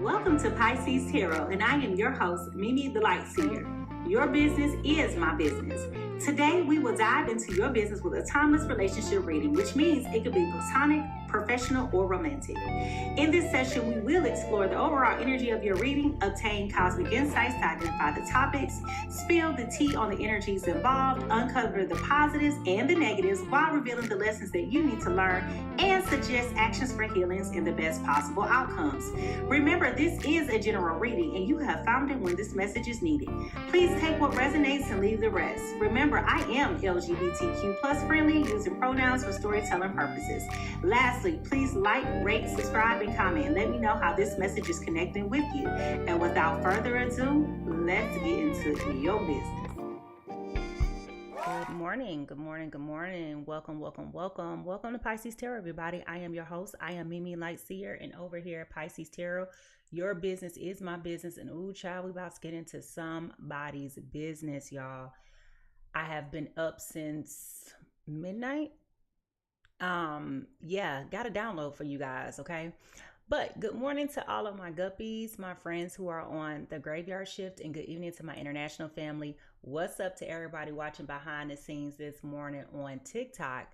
Welcome to Pisces Tarot, and I am your host, Mimi Lightseer. Your business is my business. Today, we will dive into your business with a timeless relationship reading, which means it could be platonic, professional, or romantic. In this session, we will explore the overall energy of your reading, obtain cosmic insights to identify the topics, spill the tea on the energies involved, uncover the positives and the negatives while revealing the lessons that you need to learn, and suggest actions for healings and the best possible outcomes. Remember, this is a general reading, and you have found it when this message is needed. Please take what resonates and leave the rest. Remember, I am LGBTQ plus friendly, using pronouns for storytelling purposes. Lastly, please like, rate, subscribe, and comment. Let me know how this message is connecting with you. And without further ado, let's get into your business. Good morning, good morning, good morning. Welcome to Pisces Tarot, everybody. I am your host. I am Mimi Lightseer, and over here at Pisces Tarot, your business is my business. And ooh, child, we about to get into somebody's business, y'all. I have been up since midnight. Got a download for you guys, okay? But good morning to all of my guppies, my friends who are on the graveyard shift, and good evening to my international family. What's up to everybody watching behind the scenes this morning on TikTok?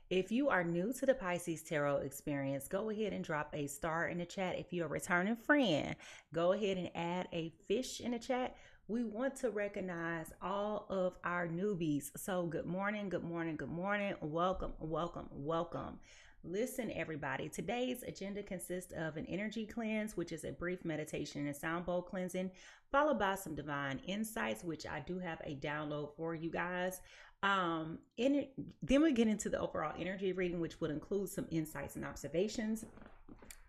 If you are new to the Pisces Tarot experience, go ahead and drop a star in the chat. If you're a returning friend, go ahead and add a fish in the chat. We want to recognize all of our newbies. So good morning, good morning, good morning. Welcome, welcome, welcome. Listen, everybody, today's agenda consists of an energy cleanse, which is a brief meditation and sound bowl cleansing, followed by some divine insights, which I do have a download for you guys. Then we get into the overall energy reading, which would include some insights and observations,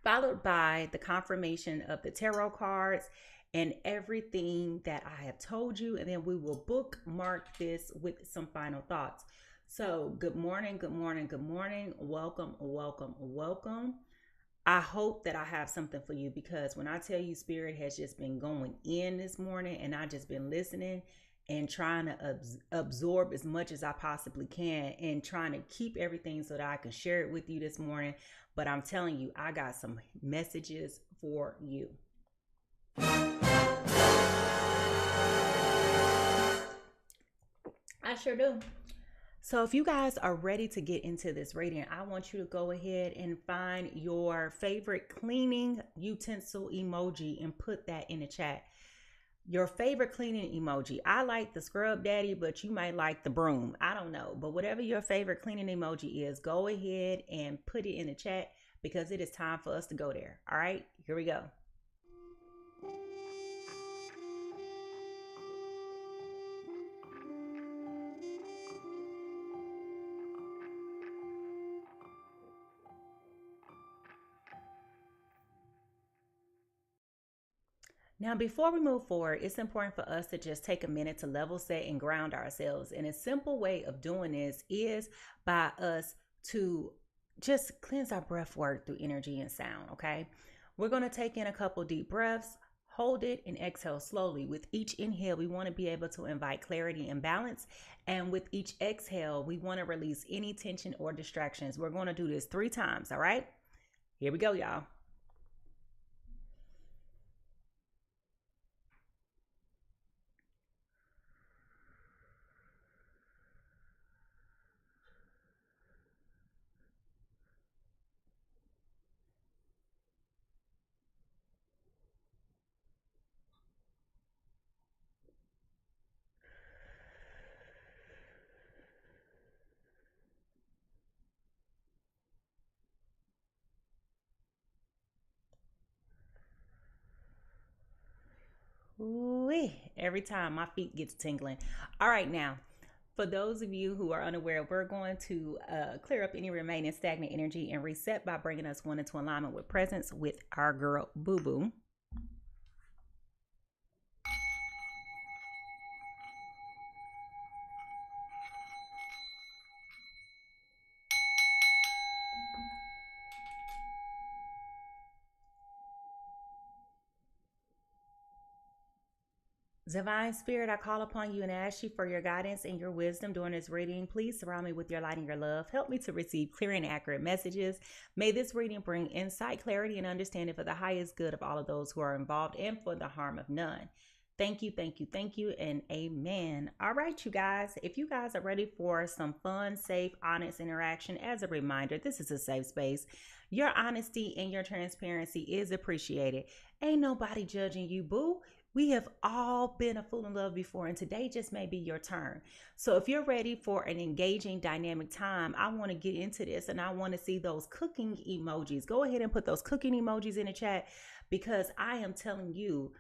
followed by the confirmation of the tarot cards and everything that I have told you. And then we will bookmark this with some final thoughts. So good morning, good morning, good morning. Welcome, welcome, welcome. I hope that I have something for you, because when I tell you Spirit has just been going in this morning, and I just been listening and trying to absorb as much as I possibly can, and trying to keep everything so that I can share it with you this morning. But I'm telling you, I got some messages for you. I sure do. So if you guys are ready to get into this reading, I want you to go ahead and find your favorite cleaning utensil emoji and put that in the chat. Your favorite cleaning emoji. I like the scrub daddy, but you might like the broom. I don't know. But whatever your favorite cleaning emoji is, go ahead and put it in the chat, because it is time for us to go there. All right, here we go. Now, before we move forward, it's important for us to just take a minute to level set and ground ourselves. And a simple way of doing this is by us to just cleanse our breath work through energy and sound, okay? We're going to take in a couple deep breaths, hold it, and exhale slowly. With each inhale, we want to be able to invite clarity and balance. And with each exhale, we want to release any tension or distractions. We're going to do this 3 times, all right? Here we go, y'all. Ooh, every time my feet gets tingling. All right, now, for those of you who are unaware, we're going to clear up any remaining stagnant energy and reset by bringing us one into alignment with presence with our girl Boo Boo. Divine Spirit, I call upon you and ask you for your guidance and your wisdom during this reading. Please surround me with your light and your love. Help me to receive clear and accurate messages. May this reading bring insight, clarity, and understanding for the highest good of all of those who are involved and for the harm of none. Thank you, thank you, thank you, and amen. All right, you guys, if you guys are ready for some fun, safe, honest interaction, as a reminder, this is a safe space. Your honesty and your transparency is appreciated. Ain't nobody judging you, boo. We have all been a fool in love before, and today just may be your turn. So if you're ready for an engaging, dynamic time, I want to get into this, and I want to see those cooking emojis. Go ahead and put those cooking emojis in the chat, because I am telling you,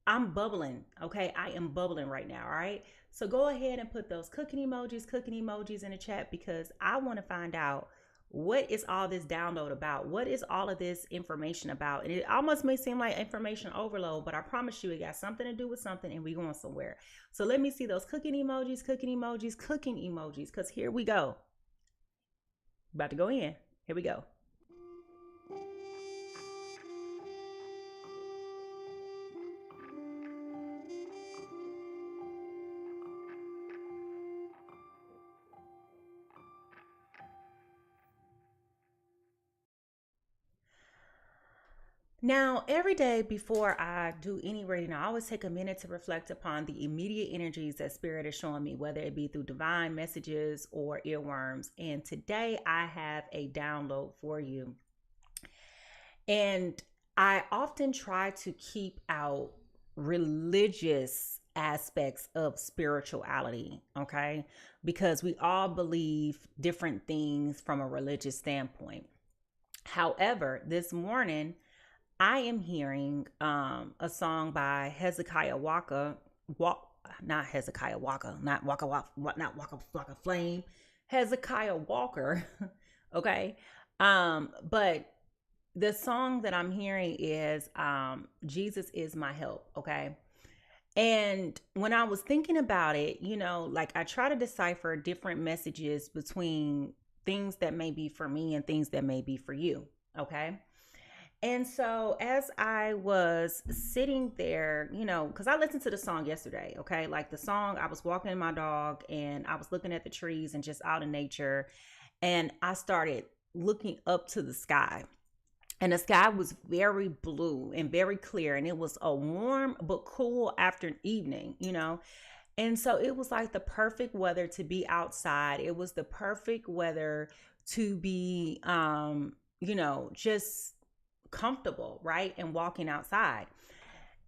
I'm bubbling, okay? I am bubbling right now, all right? So go ahead and put those cooking emojis in the chat, because I want to find out, what is all this download about? What is all of this information about? And it almost may seem like information overload, but I promise you it got something to do with something, and we're going somewhere. So let me see those cooking emojis, because here we go. About to go in. Here we go. Now, every day before I do any reading, I always take a minute to reflect upon the immediate energies that Spirit is showing me, whether it be through divine messages or earworms. And today I have a download for you. And I often try to keep out religious aspects of spirituality, okay? Because we all believe different things from a religious standpoint. However, this morning, I am hearing a song by Hezekiah Walker, not Hezekiah Walker, not Waka Flame, Hezekiah Walker, okay? But the song that I'm hearing is Jesus is my help, okay? And when I was thinking about it, you know, like I try to decipher different messages between things that may be for me and things that may be for you, okay? And so as I was sitting there, you know, because I listened to the song yesterday, okay? Like the song, I was walking my dog and I was looking at the trees and just out in nature. And I started looking up to the sky. And the sky was very blue and very clear. And it was a warm but cool after evening, you know? And so it was like the perfect weather to be outside. It was the perfect weather to be, you know, just comfortable, right? And walking outside.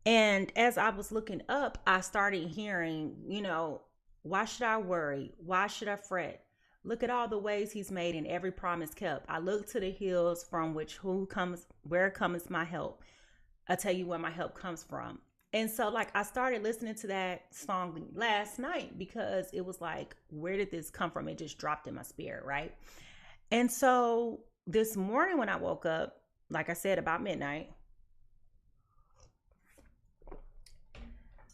And as I was looking up, I started hearing, you know, why should I worry? Why should I fret? Look at all the ways he's made and every promise kept. I look to the hills from which where comes my help. I tell you where my help comes from. And so like I started listening to that song last night because it was like, where did this come from? It just dropped in my spirit, right? And so this morning when I woke up, like I said, about midnight,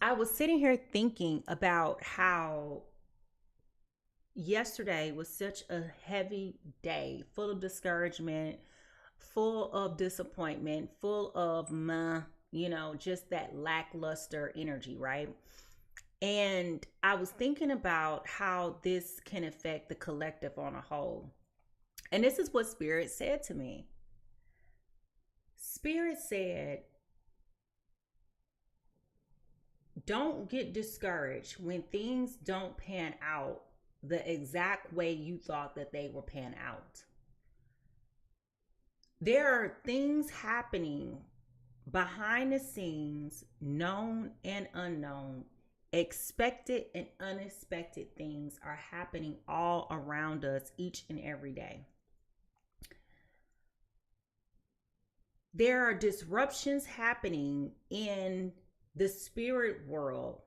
I was sitting here thinking about how yesterday was such a heavy day, full of discouragement, full of disappointment, full of you know, just that lackluster energy, right? And I was thinking about how this can affect the collective on a whole. And this is what Spirit said to me. Spirit said, don't get discouraged when things don't pan out the exact way you thought that they were pan out. There are things happening behind the scenes, known and unknown, expected and unexpected things are happening all around us each and every day. There are disruptions happening in the spirit world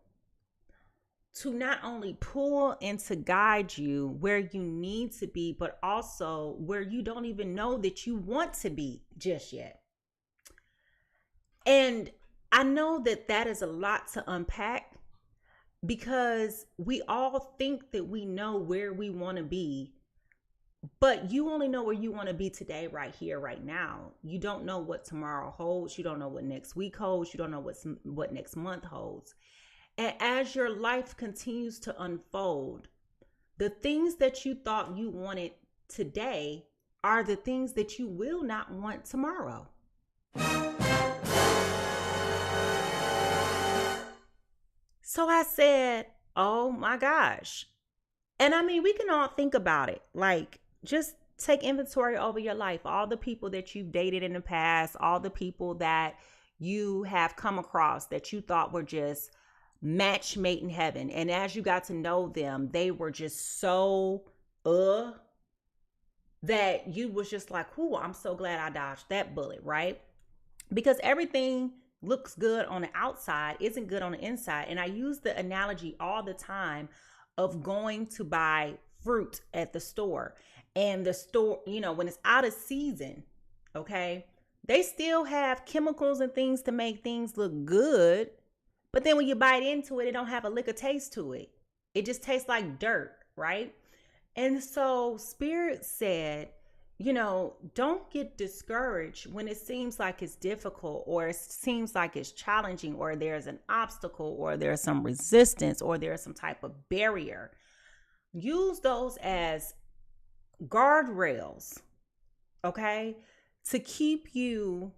to not only pull and to guide you where you need to be, but also where you don't even know that you want to be just yet. And I know that that is a lot to unpack, because we all think that we know where we want to be, But you only know where you want to be today, right here, right now. You don't know what tomorrow holds. You don't know what next week holds. You don't know what next month holds. And as your life continues to unfold, the things that you thought you wanted today are the things that you will not want tomorrow. So I said, oh my gosh. And I mean, we can all think about it. Like, just take inventory over your life. All the people that you've dated in the past, all the people that you have come across that you thought were just match made in heaven. And as you got to know them, they were just so that you was just like, "Ooh, I'm so glad I dodged that bullet," right? Because everything looks good on the outside isn't good on the inside. And I use the analogy all the time of going to buy fruit at the store, and the store, when it's out of season, okay, they still have chemicals and things to make things look good. But then when you bite into it, it don't have a lick of taste to it. It just tastes like dirt, right? And so Spirit said, don't get discouraged when it seems like it's difficult, or it seems like it's challenging, or there's an obstacle, or there's some resistance, or there's some type of barrier. Use those as guardrails, okay, to keep you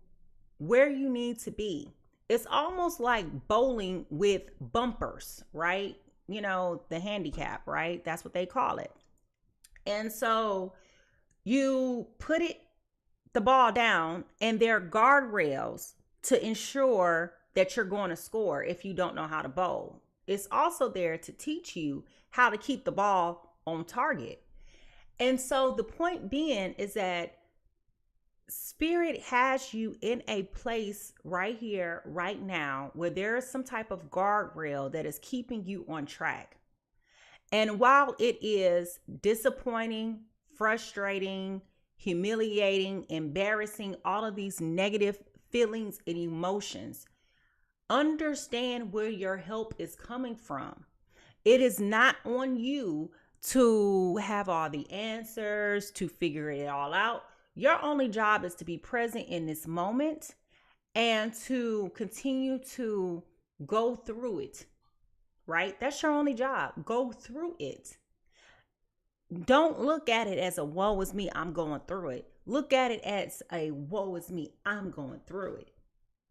where you need to be. It's almost like bowling with bumpers, right? The handicap, right? That's what they call it. And so you put the ball down, and there are guardrails to ensure that you're going to score if you don't know how to bowl. It's also there to teach you how to keep the ball on target. And so the point being is that Spirit has you in a place right here, right now, where there is some type of guardrail that is keeping you on track. And while it is disappointing, frustrating, humiliating, embarrassing, all of these negative feelings and emotions, understand where your help is coming from. It is not on you to have all the answers, to figure it all out. Your only job is to be present in this moment and to continue to go through it, right? That's your only job. Go through it. Don't look at it as a woe is me, I'm going through it. Look at it as a woe is me, I'm going through it.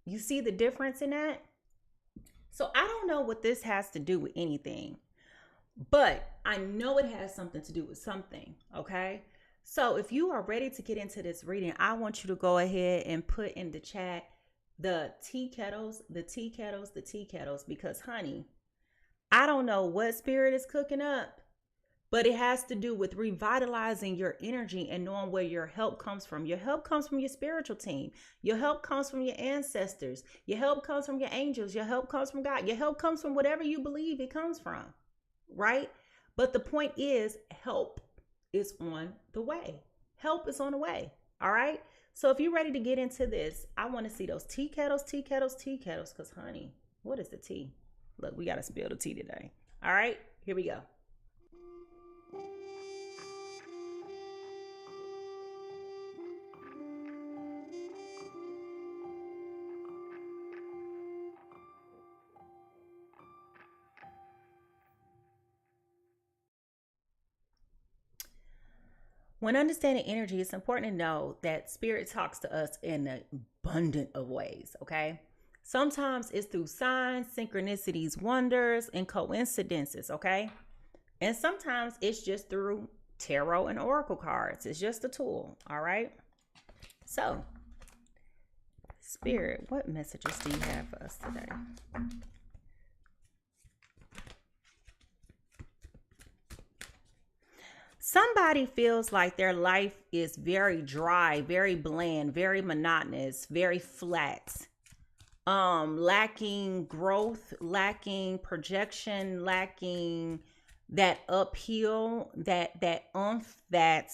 You see the difference in that? So I don't know what this has to do with anything, but I know it has something to do with something, okay? So if you are ready to get into this reading, I want you to go ahead and put in the chat the tea kettles, the tea kettles, the tea kettles, because honey, I don't know what Spirit is cooking up, but it has to do with revitalizing your energy and knowing where your help comes from. Your help comes from your spiritual team. Your help comes from your ancestors. Your help comes from your angels. Your help comes from God. Your help comes from whatever you believe it comes from, right? But the point is, help is on the way. Help is on the way, all right? So if you're ready to get into this, I want to see those tea kettles, tea kettles, tea kettles, because honey, what is the tea? Look, we got to spill the tea today. All right, here we go. When understanding energy, it's important to know that Spirit talks to us in an abundant of ways, okay? Sometimes it's through signs, synchronicities, wonders, and coincidences, okay? And sometimes it's just through tarot and oracle cards. It's just a tool, all right? So, Spirit, what messages do you have for us today? Somebody feels like their life is very dry, very bland, very monotonous, very flat, lacking growth, lacking projection, lacking that uphill, that oomph, that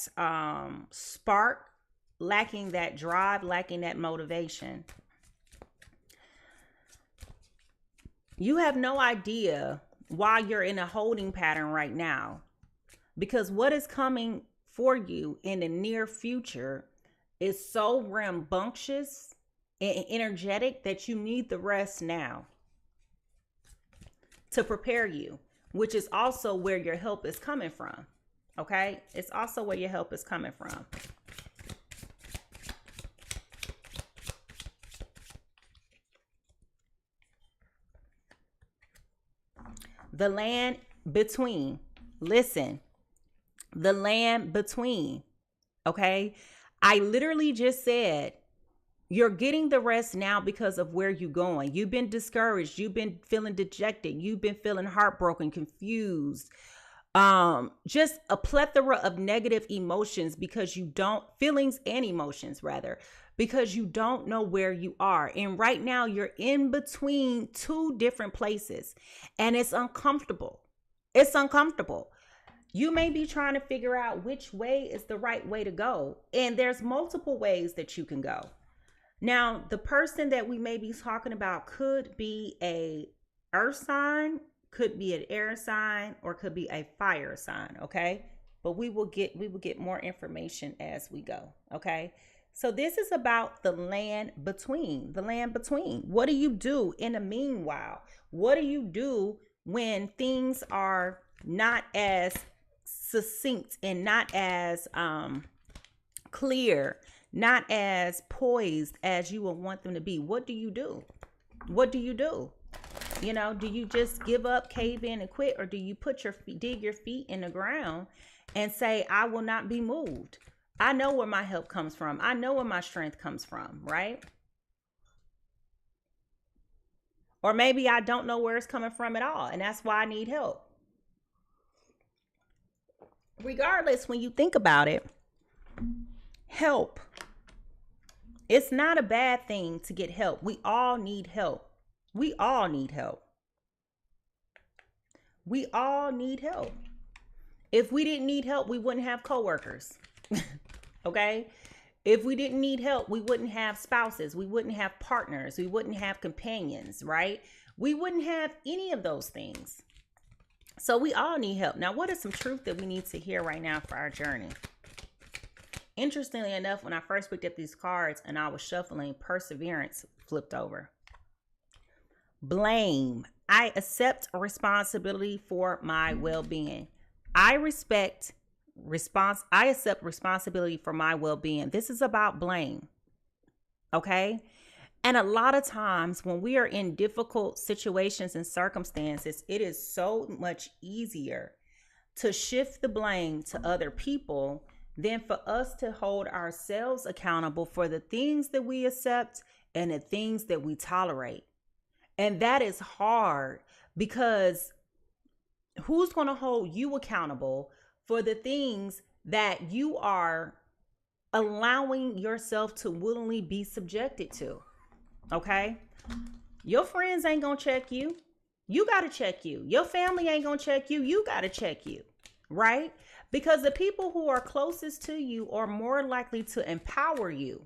spark, lacking that drive, lacking that motivation. You have no idea why you're in a holding pattern right now. Because what is coming for you in the near future is so rambunctious and energetic that you need the rest now to prepare you, which is also where your help is coming from. Okay? It's also where your help is coming from. The land between. Listen, the land between. Okay? I literally just said, you're getting the rest now because of where you're going. You've been discouraged. You've been feeling dejected. You've been feeling heartbroken, confused. Just a plethora of negative emotions because you don't, feelings and emotions rather, because you don't know where you are. And right now you're in between two different places and it's uncomfortable. It's uncomfortable. You may be trying to figure out which way is the right way to go. And there's multiple ways that you can go. Now, the person that we may be talking about could be a earth sign, could be an air sign, or could be a fire sign, okay? But we will get more information as we go, okay? So this is about the land between, the land between. What do you do in the meanwhile? What do you do when things are not as succinct and not as clear, not as poised as you would want them to be? What do you do? What do you do? You know, do you just give up, cave in and quit? Or do you put your feet, dig your feet in the ground and say, I will not be moved. I know where my help comes from. I know where my strength comes from, right? Or maybe I don't know where it's coming from at all. And that's why I need help. Regardless, when you think about it, help. It's not a bad thing to get help. We all need help. We all need help. We all need help. If we didn't need help, we wouldn't have coworkers. Okay? If we didn't need help, we wouldn't have spouses. We wouldn't have partners. We wouldn't have companions, right? We wouldn't have any of those things. So we all need help. Now, what is some truth that we need to hear right now for our journey? Interestingly enough, when I first picked up these cards and I was shuffling, perseverance flipped over. Blame. I accept responsibility for my well-being. I accept responsibility for my well-being. This is about blame. Okay? And a lot of times when we are in difficult situations and circumstances, it is so much easier to shift the blame to other people than for us to hold ourselves accountable for the things that we accept and the things that we tolerate. And that is hard because who's going to hold you accountable for the things that you are allowing yourself to willingly be subjected to? Okay? Your friends ain't going to check you. You got to check you. Your family ain't going to check you. You got to check you. Right? Because the people who are closest to you are more likely to empower you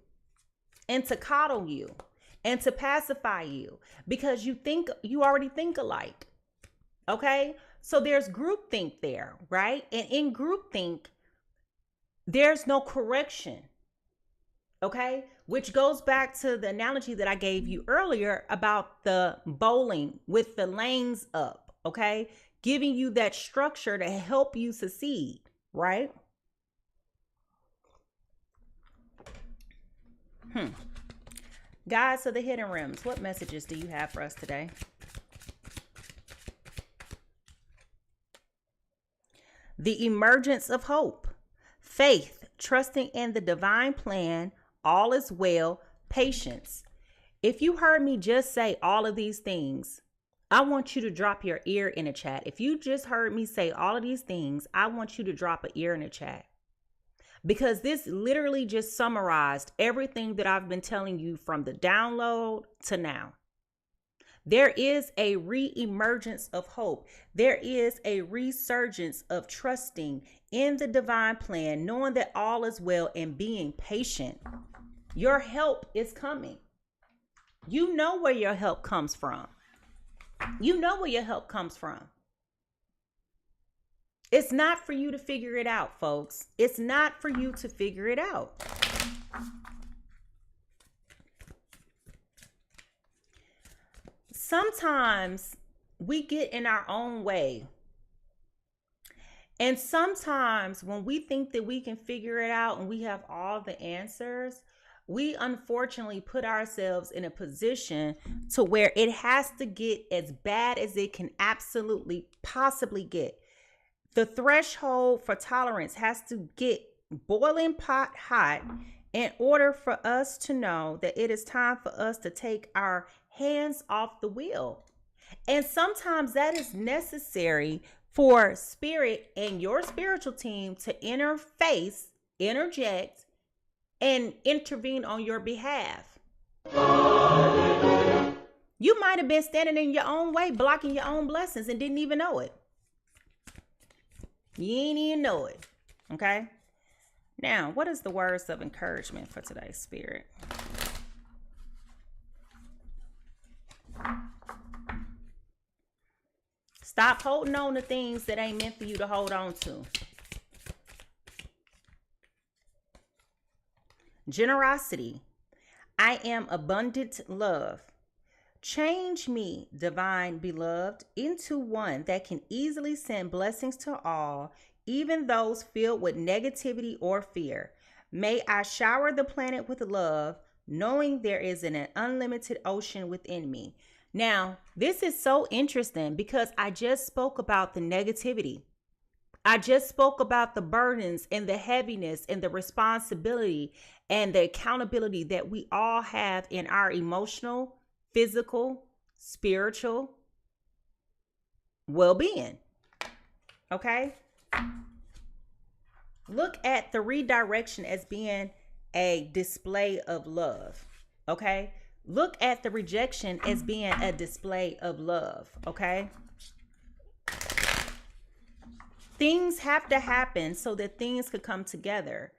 and to coddle you and to pacify you because you already think alike. Okay? So there's groupthink there, right? And in groupthink, there's no correction. Okay? Which goes back to the analogy that I gave you earlier about the bowling with the lanes up. Okay? Giving you that structure to help you succeed, right? Guys of the hidden realms, what messages do you have for us today? The emergence of hope, faith, trusting in the divine plan, all is well, patience. If you heard me just say all of these things, I want you to drop your ear in the chat. If you just heard me say all of these things, I want you to drop an ear in the chat. Because this literally just summarized everything that I've been telling you from the download to now. There is a re-emergence of hope. There is a resurgence of trusting in the divine plan, knowing that all is well and being patient. Your help is coming. You know where your help comes from. You know where your help comes from. It's not for you to figure it out, folks. It's not for you to figure it out. Sometimes we get in our own way. And sometimes when we think that we can figure it out and we have all the answers, we unfortunately put ourselves in a position to where it has to get as bad as it can absolutely possibly get. The threshold for tolerance has to get boiling pot hot in order for us to know that it is time for us to take our hands off the wheel. And sometimes that is necessary for spirit and your spiritual team to interface, interject, and intervene on your behalf. You might have been standing in your own way, blocking your own blessings and didn't even know it. You ain't even know it. Okay? Now, what is the words of encouragement for today's spirit? Stop holding on to things that ain't meant for you to hold on to. Generosity. I am abundant love. Change me, divine beloved, into one that can easily send blessings to all, even those filled with negativity or fear. May I shower the planet with love, knowing there is an unlimited ocean within me. Now, this is so interesting because I just spoke about the negativity. I just spoke about the burdens and the heaviness and the responsibility and the accountability that we all have in our emotional, physical, spiritual well-being. Okay? Look at the redirection as being a display of love. Okay? Look at the rejection as being a display of love. Okay? Things have to happen so that things could come together.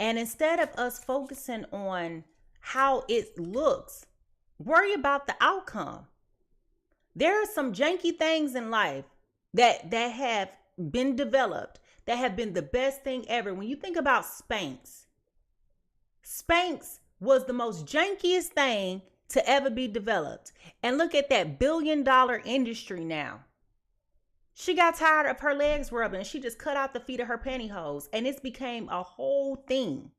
And instead of us focusing on how it looks, worry about the outcome. There are some janky things in life that have been developed that have been the best thing ever. When you think about Spanx was the most jankiest thing to ever be developed. And look at that billion-dollar industry now. She got tired of her legs rubbing. She just cut out the feet of her pantyhose. And it's became a whole thing.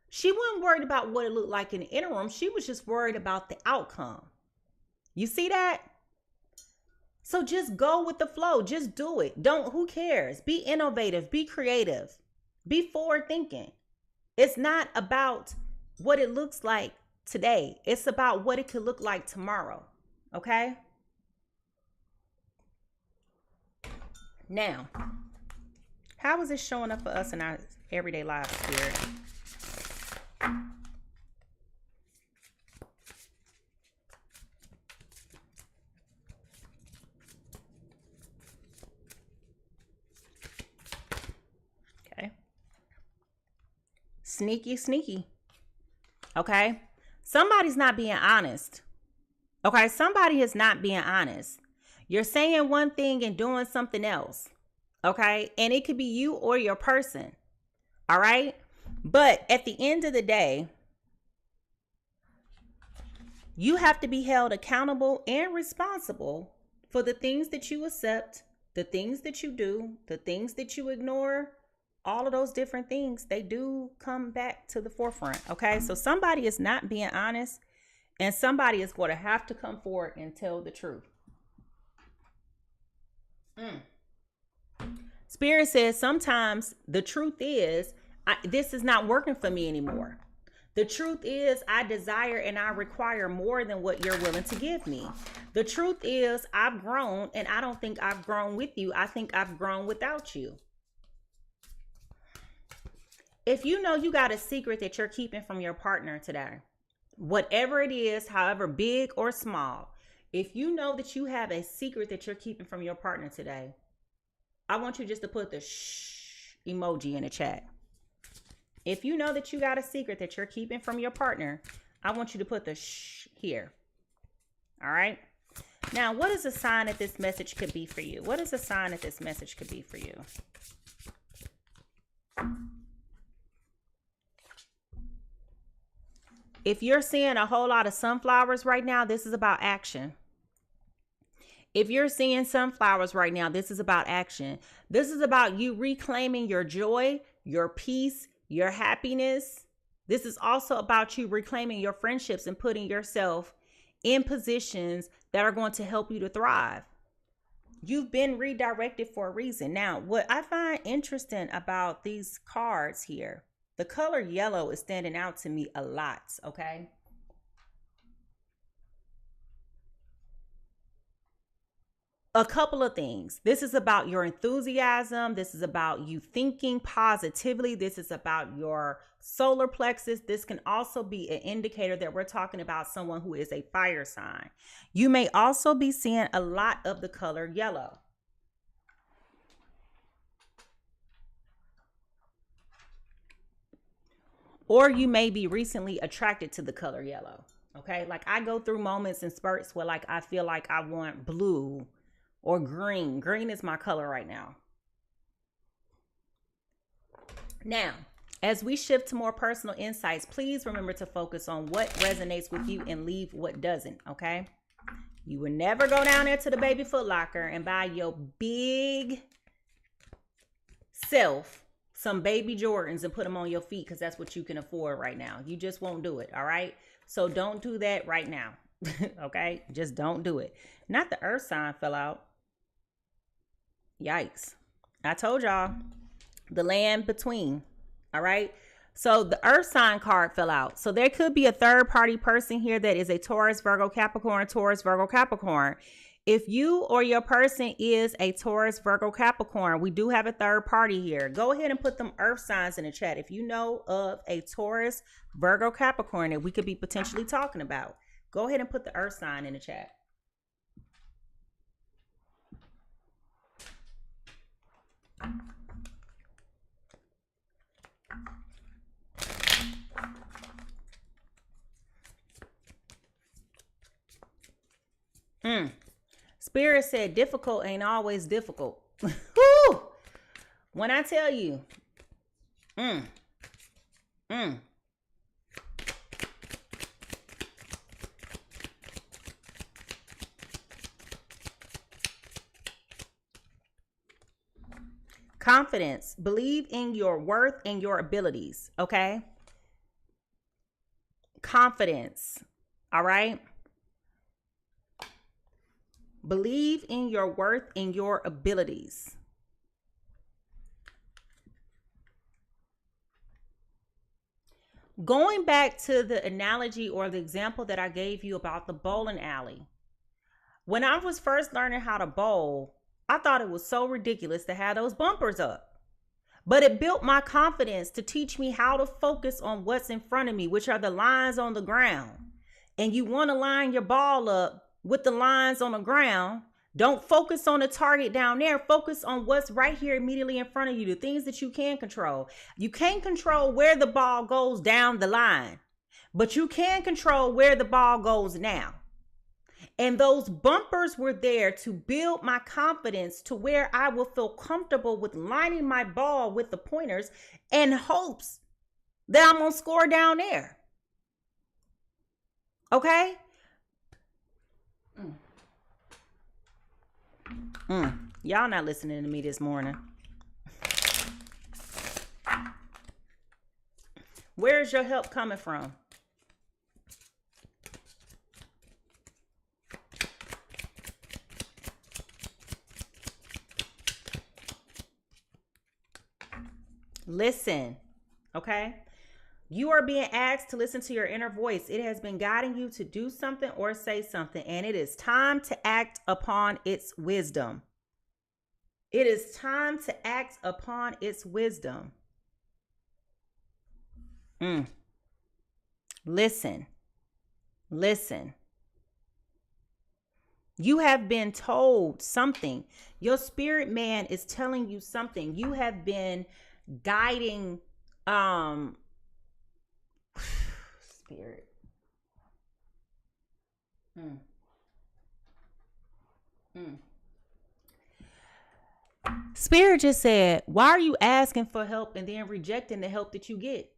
She wasn't worried about what it looked like in the interim. She was just worried about the outcome. You see that? So just go with the flow. Just do it. Who cares? Be innovative. Be creative. Be forward thinking. It's not about what it looks like today. It's about what it could look like tomorrow. Okay? Now, how is it showing up for us in our everyday lives, spirit? Okay. Sneaky. Okay. Somebody's not being honest. Okay. Somebody is not being honest. You're saying one thing and doing something else. Okay. And it could be you or your person. All right. But at the end of the day, you have to be held accountable and responsible for the things that you accept, the things that you do, the things that you ignore. All of those different things, they do come back to the forefront. Okay. So somebody is not being honest, and somebody is going to have to come forward and tell the truth. Spirit says sometimes the truth is, this is not working for me anymore. The truth is, I desire and I require more than what you're willing to give me. The truth is, I've grown, and I don't think I've grown with you. I think I've grown without you. If you know you got a secret that you're keeping from your partner today, whatever it is, however big or small, if you know that you have a secret that you're keeping from your partner today, I want you just to put the shh emoji in the chat. If you know that you got a secret that you're keeping from your partner, I want you to put the shh here. All right. Now, what is a sign that this message could be for you? What is a sign that this message could be for you? If you're seeing a whole lot of sunflowers right now, this is about action. If you're seeing sunflowers right now, this is about action. This is about you reclaiming your joy, your peace, your happiness. This is also about you reclaiming your friendships and putting yourself in positions that are going to help you to thrive. You've been redirected for a reason. Now, what I find interesting about these cards here, the color yellow is standing out to me a lot, okay? A couple of things. This is about your enthusiasm. This is about you thinking positively. This is about your solar plexus. This can also be an indicator that we're talking about someone who is a fire sign. You may also be seeing a lot of the color yellow. Or you may be recently attracted to the color yellow. Okay. Like I go through moments and spurts where like I feel like I want blue or green. Green is my color right now. Now, as we shift to more personal insights, please remember to focus on what resonates with you and leave what doesn't, okay? You will never go down there to the baby Foot Locker and buy your big self some baby Jordans and put them on your feet because that's what you can afford right now. You just won't do it, all right? So don't do that right now, okay? Just don't do it. Not the earth sign fell out. Yikes. I told y'all, the land between, all right? So the earth sign card fell out. So there could be a third party person here that is a Taurus, Virgo, Capricorn, Taurus, Virgo, Capricorn. If you or your person is a Taurus, Virgo, Capricorn, we do have a third party here. Go ahead and put them earth signs in the chat. If you know of a Taurus, Virgo, Capricorn that we could be potentially talking about, go ahead and put the earth sign in the chat. Spirit said difficult ain't always difficult. Woo! When I tell you, confidence, believe in your worth and your abilities, okay? Confidence, all right? Believe in your worth and your abilities. Going back to the analogy or the example that I gave you about the bowling alley. When I was first learning how to bowl, I thought it was so ridiculous to have those bumpers up. But it built my confidence to teach me how to focus on what's in front of me, which are the lines on the ground. And you want to line your ball up with the lines on the ground. Don't focus on the target down there. Focus on what's right here immediately in front of you, the things that you can control. You can't control where the ball goes down the line, but you can control where the ball goes now. And those bumpers were there to build my confidence to where I will feel comfortable with lining my ball with the pointers in hopes that I'm going to score down there. Okay? Y'all not listening to me this morning. Where's your help coming from? Listen, okay? You are being asked to listen to your inner voice. It has been guiding you to do something or say something, and it is time to act upon its wisdom. It is time to act upon its wisdom. Listen. You have been told something. Your spirit man is telling you something. You have been guiding spirit. Mm. Spirit just said, why are you asking for help and then rejecting the help that you get?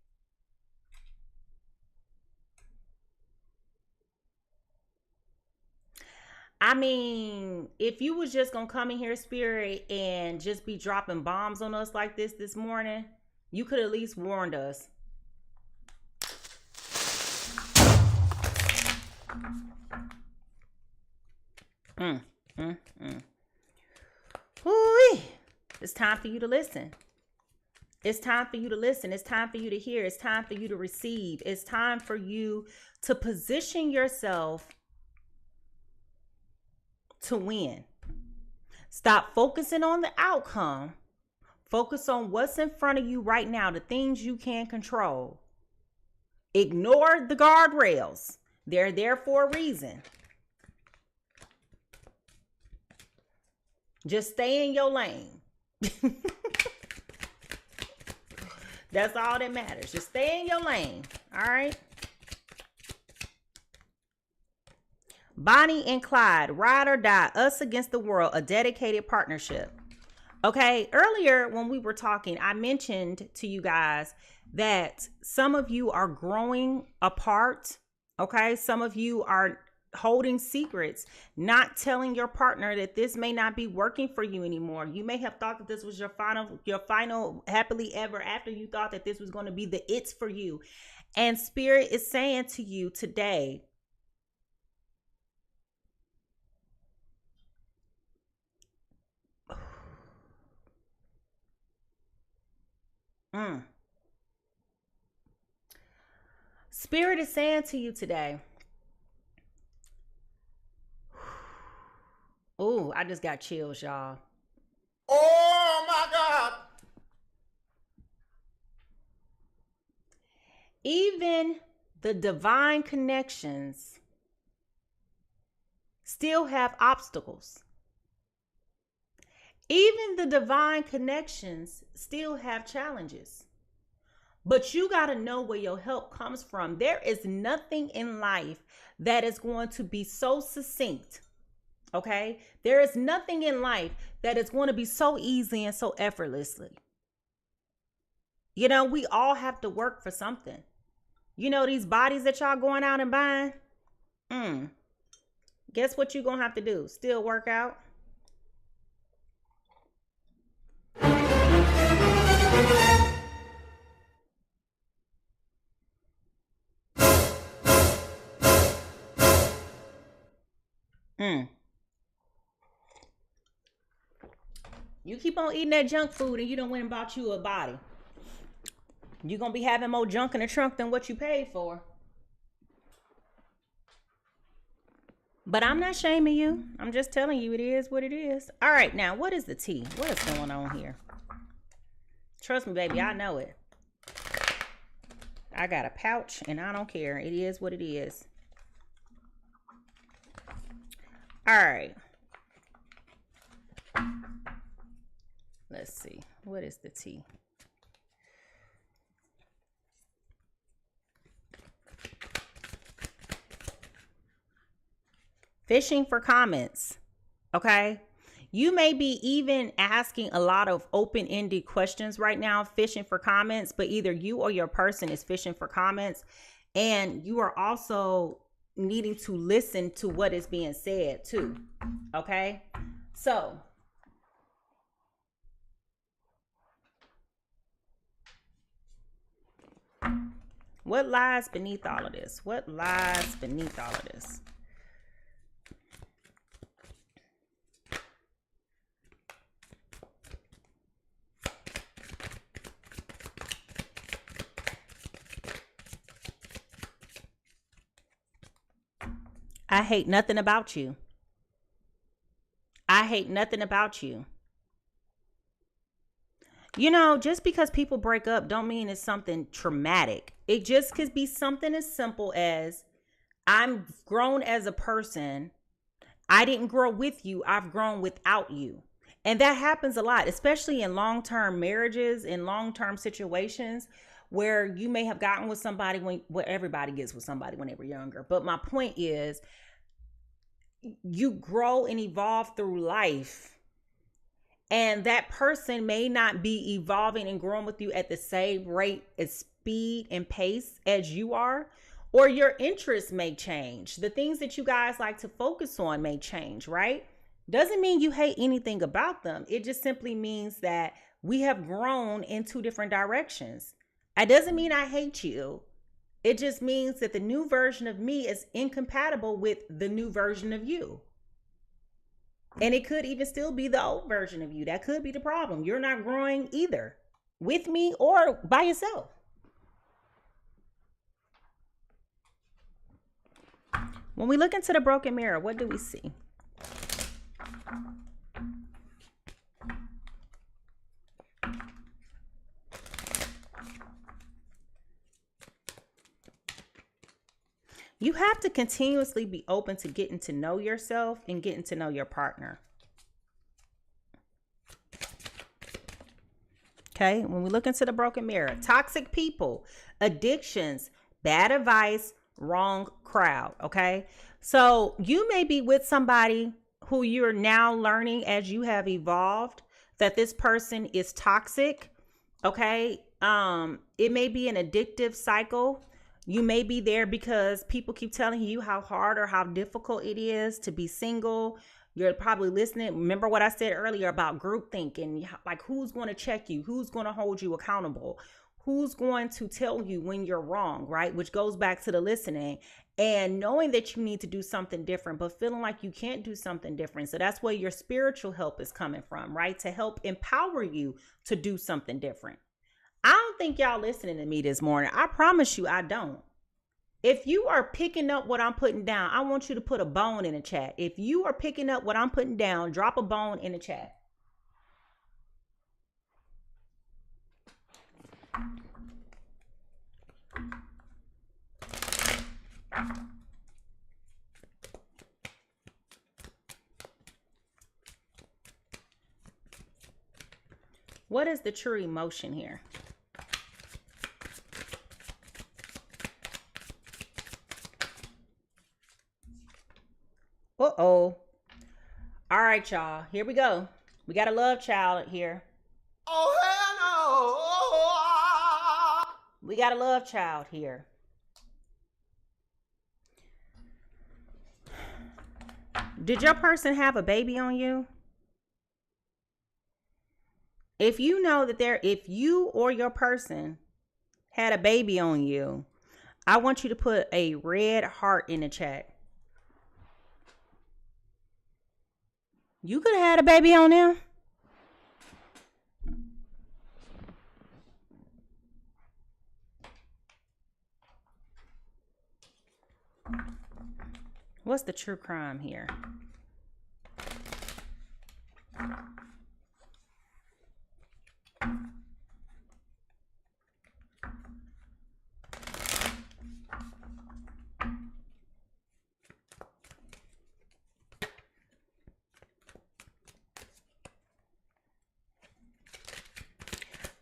I mean, if you was just gonna come in here, Spirit, and just be dropping bombs on us like this morning, you could at least warned us. Ooh, it's time for you to listen. It's time for you to listen. It's time for you to hear. It's time for you to receive. It's time for you to position yourself to win. Stop focusing on the outcome. Focus on what's in front of you right now, the things you can control. Ignore the guardrails. They're there for a reason. Just stay in your lane. That's all that matters. Just stay in your lane. All right. Bonnie and Clyde, ride or die, us against the world, a dedicated partnership. Okay, earlier when we were talking, I mentioned to you guys that some of you are growing apart. Okay, some of you are holding secrets, not telling your partner that this may not be working for you anymore. You may have thought that this was your final happily ever after. You thought that this was going to be the it's for you. And Spirit is saying to you today, Spirit is saying to you today, oh, I just got chills, y'all. Oh my God. Even the divine connections still have obstacles. Even the divine connections still have challenges. But you got to know where your help comes from. There is nothing in life that is going to be so succinct. Okay? There is nothing in life that is going to be so easy and so effortlessly. You know, we all have to work for something. You know, these bodies that y'all going out and buying? Guess what you're going to have to do? Still work out? You keep on eating that junk food and you don't went and bought you a body. You're going to be having more junk in the trunk than what you paid for. But I'm not shaming you. I'm just telling you it is what it is. All right, now, what is the tea? What is going on here? Trust me, baby, I know it. I got a pouch and I don't care. It is what it is. All right. Let's see. What is the tea? Fishing for comments. Okay. You may be even asking a lot of open-ended questions right now, fishing for comments, but either you or your person is fishing for comments, and you are also needing to listen to what is being said too. Okay. So what lies beneath all of this? What lies beneath all of this? I hate nothing about you. I hate nothing about you. You know, just because people break up don't mean it's something traumatic. It just could be something as simple as, I'm grown as a person. I didn't grow with you. I've grown without you. And that happens a lot, especially in long-term marriages, in long-term situations where you may have gotten with somebody everybody gets with somebody when they were younger. But my point is, you grow and evolve through life. And that person may not be evolving and growing with you at the same rate, as speed and pace as you are, or your interests may change. The things that you guys like to focus on may change, right? Doesn't mean you hate anything about them. It just simply means that we have grown in two different directions. It doesn't mean I hate you. It just means that the new version of me is incompatible with the new version of you. And it could even still be the old version of you. That could be the problem. You're not growing either with me or by yourself. When we look into the broken mirror, what do we see? You have to continuously be open to getting to know yourself and getting to know your partner. Okay, when we look into the broken mirror, toxic people, addictions, bad advice, wrong crowd. Okay, so you may be with somebody who you're now learning as you have evolved that this person is toxic. Okay, it may be an addictive cycle. You may be there because people keep telling you how hard or how difficult it is to be single. You're probably listening. Remember what I said earlier about groupthink and like who's going to check you? Who's going to hold you accountable? Who's going to tell you when you're wrong, right? Which goes back to the listening and knowing that you need to do something different, but feeling like you can't do something different. So that's where your spiritual help is coming from, right? To help empower you to do something different. I don't think y'all listening to me this morning. I promise you I don't. If you are picking up what I'm putting down, I want you to put a bone in the chat. If you are picking up what I'm putting down, drop a bone in the chat. What is the true emotion here? Uh-oh. All right, y'all. Here we go. We got a love child here. Oh, hell no. We got a love child here. Did your person have a baby on you? If you know that if you or your person had a baby on you, I want you to put a red heart in the chat. You could have had a baby on them. What's the true crime here?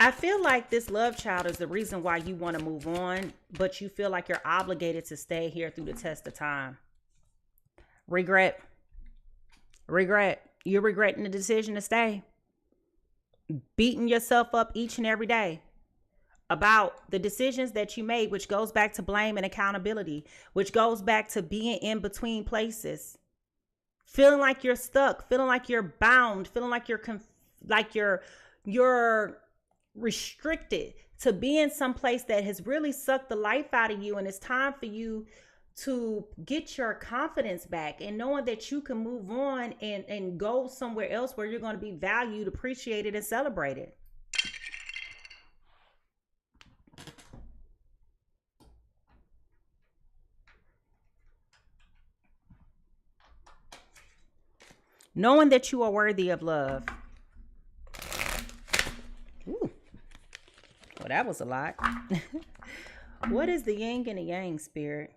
I feel like this love child is the reason why you want to move on, but you feel like you're obligated to stay here through the test of time. Regret. You're regretting the decision to stay. Beating yourself up each and every day about the decisions that you made, which goes back to blame and accountability, which goes back to being in between places. Feeling like you're stuck, feeling like you're bound, feeling like you're restricted to be in some place that has really sucked the life out of you, and it's time for you to get your confidence back and knowing that you can move on and go somewhere else where you're going to be valued, appreciated, and celebrated. Knowing that you are worthy of love. Ooh. Well, that was a lot. What is the yin and the yang, spirit?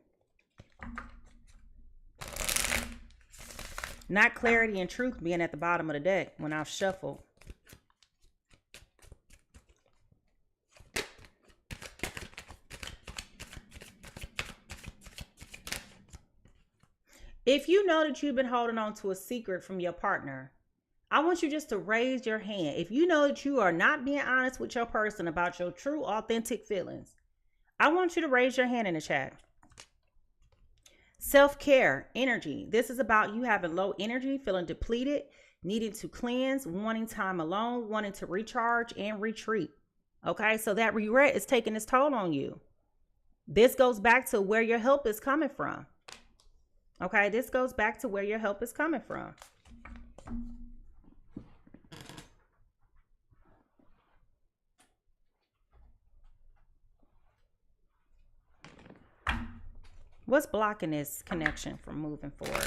Not clarity and truth being at the bottom of the deck when I've shuffled. If you know that you've been holding on to a secret from your partner, I want you just to raise your hand. If you know that you are not being honest with your person about your true, authentic feelings, I want you to raise your hand in the chat. Self-care, energy. This is about you having low energy, feeling depleted, needing to cleanse, wanting time alone, wanting to recharge and retreat. Okay, so that regret is taking its toll on you. This goes back to where your help is coming from. Okay, this goes back to where your help is coming from. What's blocking this connection from moving forward?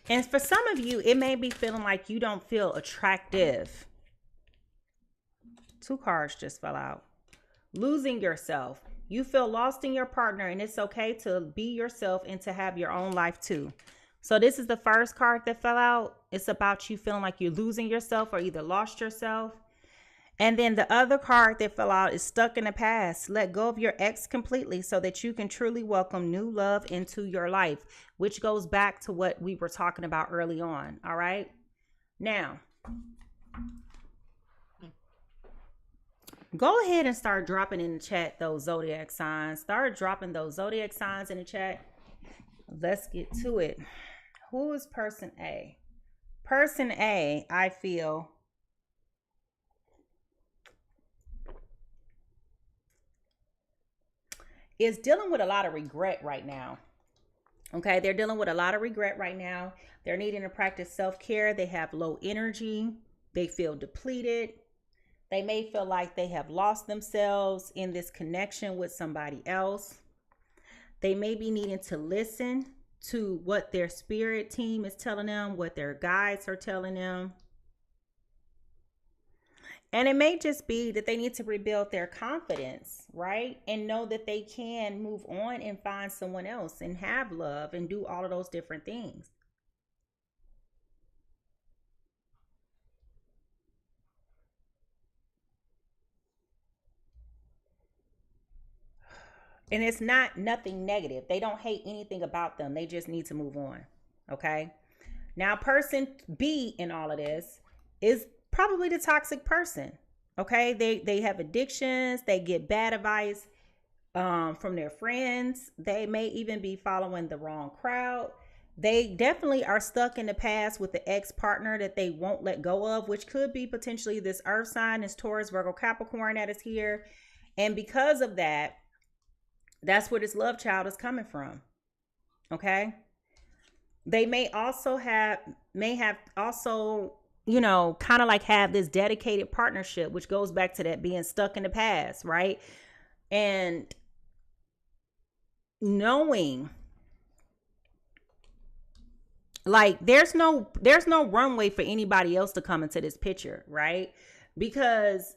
And for some of you, it may be feeling like you don't feel attractive. 2 cards just fell out. Losing yourself. You feel lost in your partner, and it's okay to be yourself and to have your own life too. So this is the first card that fell out. It's about you feeling like you're losing yourself or either lost yourself. And then the other card that fell out is stuck in the past. Let go of your ex completely so that you can truly welcome new love into your life, which goes back to what we were talking about early on. All right. Now, go ahead and start dropping in the chat those zodiac signs. Start dropping those zodiac signs in the chat. Let's get to it. Who is person A? Person A, I feel, is dealing with a lot of regret right now. Okay, they're dealing with a lot of regret right now. They're needing to practice self-care. They have low energy. They feel depleted. They may feel like they have lost themselves in this connection with somebody else. They may be needing to listen to what their spirit team is telling them, what their guides are telling them. And it may just be that they need to rebuild their confidence, right? And know that they can move on and find someone else and have love and do all of those different things. And it's nothing negative. They don't hate anything about them. They just need to move on. Okay. Now, person B in all of this is probably the toxic person. Okay. They have addictions. They get bad advice from their friends. They may even be following the wrong crowd. They definitely are stuck in the past with the ex-partner that they won't let go of, which could be potentially this earth sign, this Taurus, Virgo, Capricorn that is here. And because of that, that's where this love child is coming from. Okay. They may have you know, kind of like have this dedicated partnership, which goes back to that being stuck in the past, right? And knowing like there's no runway for anybody else to come into this picture, right? Because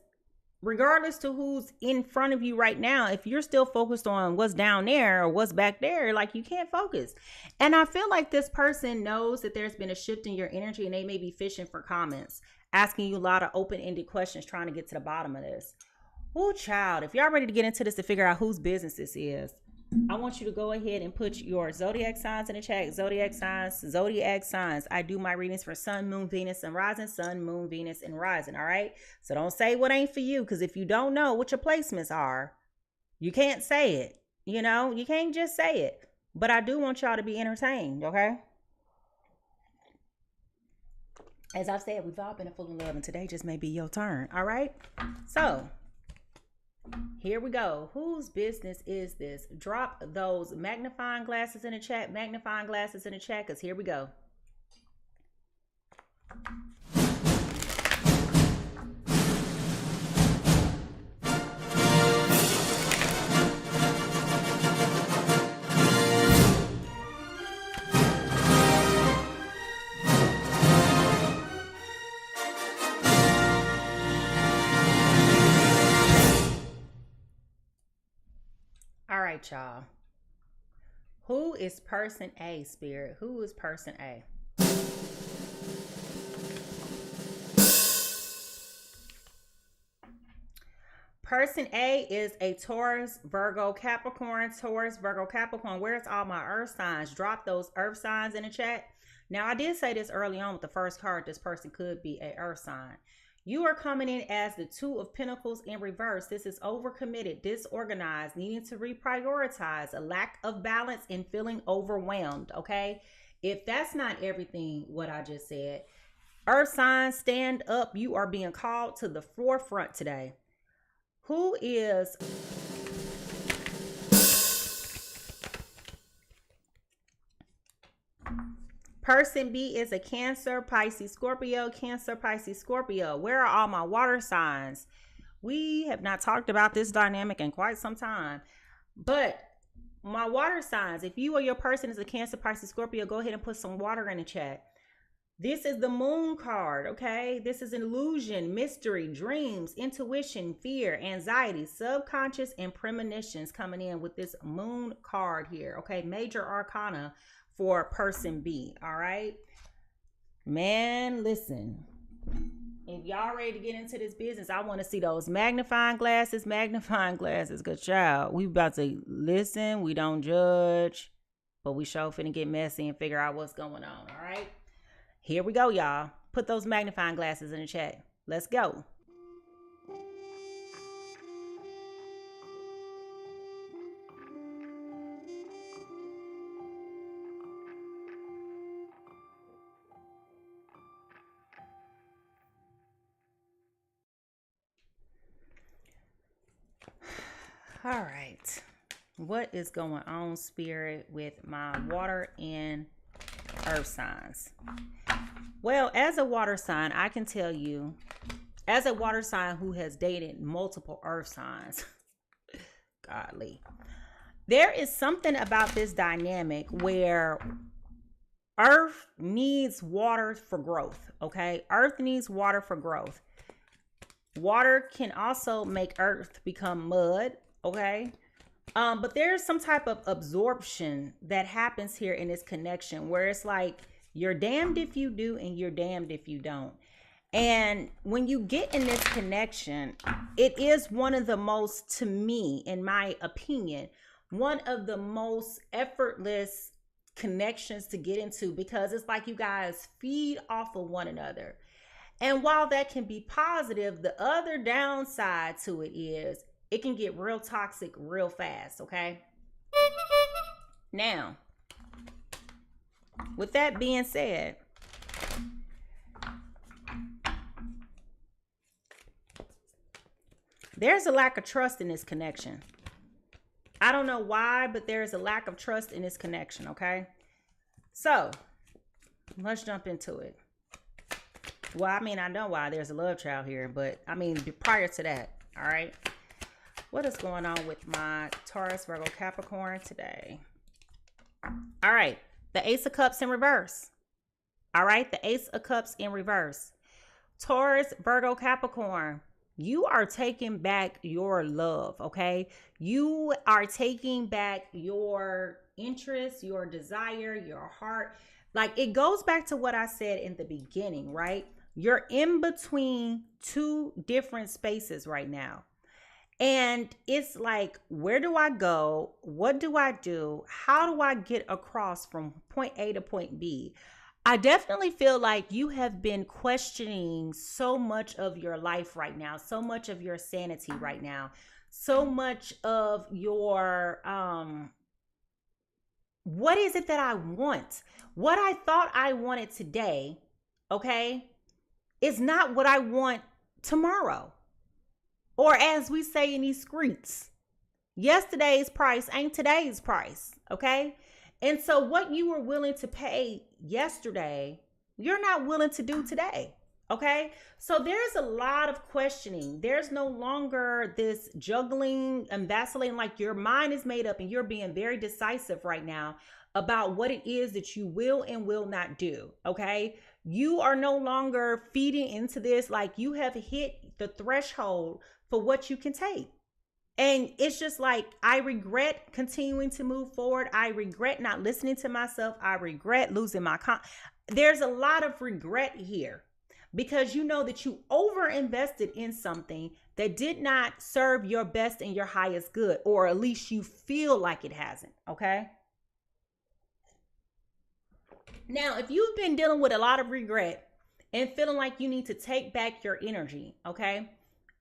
regardless to who's in front of you right now, if you're still focused on what's down there or what's back there, like you can't focus. And I feel like this person knows that there's been a shift in your energy and they may be fishing for comments, asking you a lot of open-ended questions, trying to get to the bottom of this. Oh, child, if y'all ready to get into this to figure out whose business this is, I want you to go ahead and put your zodiac signs in the chat. Zodiac signs. I do my readings for sun, moon, Venus, and rising. Sun, moon, Venus, and rising. All right. So don't say what ain't for you. Because if you don't know what your placements are, you can't say it. You know, you can't just say it. But I do want y'all to be entertained. Okay. As I've said, we've all been full of love. And today just may be your turn. All right. So here we go. Whose business is this? Drop those magnifying glasses in the chat. Because here we go. All right, y'all. Who is person A, Spirit? Who is person A? Person A is a Taurus, Virgo, Capricorn. Taurus, Virgo, Capricorn. Where's all my earth signs? Drop those earth signs in the chat. Now, I did say this early on with the first card. This person could be a earth sign. You are coming in as the Two of Pentacles in reverse. This is overcommitted, disorganized, needing to reprioritize, a lack of balance, and feeling overwhelmed, okay? If that's not everything what I just said, earth signs, stand up. You are being called to the forefront today. Who is person B? Is a Cancer, Pisces, Scorpio. Cancer, Pisces, Scorpio. Where are all my water signs? We have not talked about this dynamic in quite some time, but my water signs, if you or your person is a Cancer, Pisces, Scorpio, go ahead and put some water in the chat. This is the moon card, okay? This is illusion, mystery, dreams, intuition, fear, anxiety, subconscious, and premonitions coming in with this moon card here, okay? Major arcana for person B, all right? Man, listen. If y'all ready to get into this business, I want to see those magnifying glasses, good child. We about to listen, we don't judge, but we sure finna get messy and figure out what's going on, all right? Here we go, y'all. Put those magnifying glasses in the chat. Let's go. All right. What is going on, Spirit, with my water and earth signs? Well, as a water sign, I can tell you, as a water sign who has dated multiple earth signs, godly, there is something about this dynamic where earth needs water for growth, okay? Earth needs water for growth. Water can also make earth become mud, okay? But there's some type of absorption that happens here in this connection where it's like you're damned if you do and you're damned if you don't. And when you get in this connection, it is one of the most, to me, in my opinion, one of the most effortless connections to get into, because it's like you guys feed off of one another. And while that can be positive, the other downside to it is it can get real toxic real fast, okay? Now, with that being said, there's a lack of trust in this connection. I don't know why, but there's a lack of trust in this connection, okay? So, let's jump into it. Well, I mean, I know why there's a love child here, but I mean, prior to that, all right? What is going on with my Taurus, Virgo, Capricorn today? All right. The Ace of Cups in reverse. All right. The Ace of Cups in reverse. Taurus, Virgo, Capricorn. You are taking back your love, okay? You are taking back your interest, your desire, your heart. Like, it goes back to what I said in the beginning, right? You're in between two different spaces right now. And it's like, where do I go? What do I do? How do I get across from point A to point B? I definitely feel like you have been questioning so much of your life right now, so much of your sanity right now, so much of your, what is it that I want? What I thought I wanted today, okay, is not what I want tomorrow. Or as we say in these streets, yesterday's price ain't today's price, okay? And so what you were willing to pay yesterday, you're not willing to do today, okay? So there's a lot of questioning. There's no longer this juggling and vacillating, like your mind is made up and you're being very decisive right now about what it is that you will and will not do, okay? You are no longer feeding into this, like you have hit the threshold for what you can take. And it's just like, I regret continuing to move forward. I regret not listening to myself. I regret losing my There's a lot of regret here because you know that you over invested in something that did not serve your best and your highest good, or at least you feel like it hasn't. Okay. Now, if you've been dealing with a lot of regret and feeling like you need to take back your energy, okay,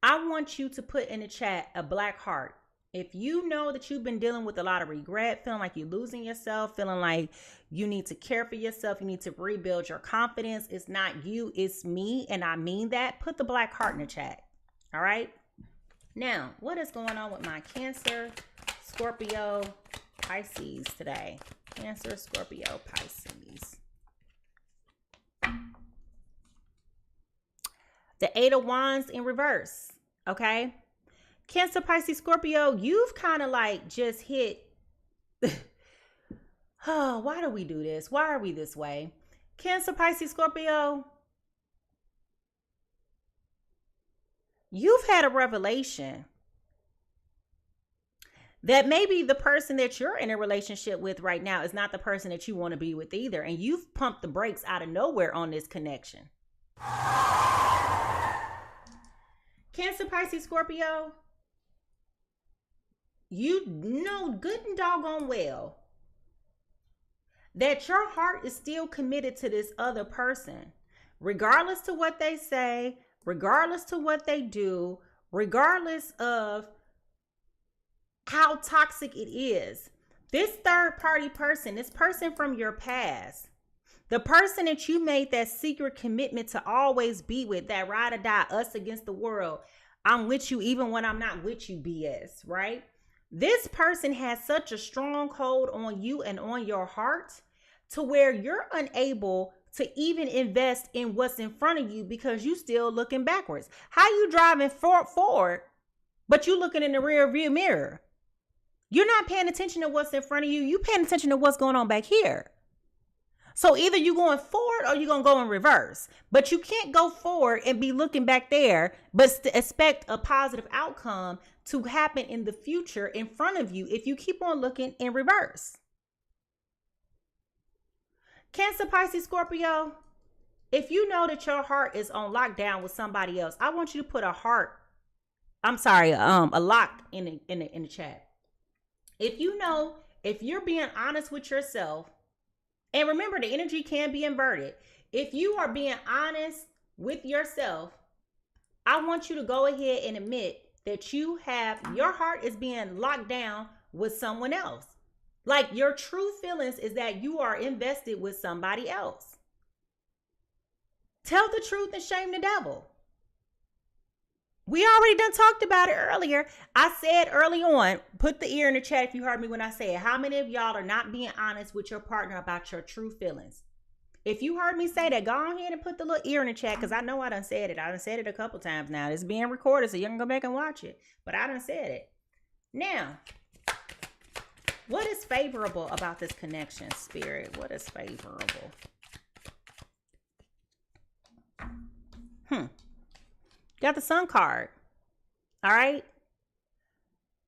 I want you to put in the chat a black heart. If you know that you've been dealing with a lot of regret, feeling like you're losing yourself, feeling like you need to care for yourself, you need to rebuild your confidence. It's not you, it's me. And I mean that. Put the black heart in the chat. All right. Now, what is going on with my Cancer, Scorpio, Pisces today? Cancer, Scorpio, Pisces. The Eight of Wands in reverse. Okay. Cancer, Pisces, Scorpio, you've kind of like just hit. Oh, why do we do this? Why are we this way? Cancer, Pisces, Scorpio, you've had a revelation that maybe the person that you're in a relationship with right now is not the person that you want to be with either. And you've pumped the brakes out of nowhere on this connection. Cancer, Pisces, Scorpio, you know good and doggone well that your heart is still committed to this other person, regardless to what they say, regardless to what they do, regardless of how toxic it is. This third party person, this person from your past, the person that you made that secret commitment to always be with, that ride or die, us against the world, I'm with you even when I'm not with you BS, right? This person has such a strong hold on you and on your heart to where you're unable to even invest in what's in front of you because you still looking backwards. How you driving forward, but you looking in the rear view mirror? You're not paying attention to what's in front of you. You paying attention to what's going on back here. So either you're going forward or you're going to go in reverse. But you can't go forward and be looking back there, but expect a positive outcome to happen in the future in front of you if you keep on looking in reverse. Cancer, Pisces, Scorpio, if you know that your heart is on lockdown with somebody else, I want you to put a lock in the chat. If you know, if you're being honest with yourself, and remember the energy can be inverted. If you are being honest with yourself, I want you to go ahead and admit that your heart is being locked down with someone else. Like your true feelings is that you are invested with somebody else. Tell the truth and shame the devil. We already done talked about it earlier. I said early on, put the ear in the chat if you heard me when I said, how many of y'all are not being honest with your partner about your true feelings? If you heard me say that, go ahead and put the little ear in the chat because I know I done said it. I done said it a couple times now. It's being recorded, so you can go back and watch it. But I done said it. Now, what is favorable about this connection, Spirit? What is favorable? Got the Sun card. All right.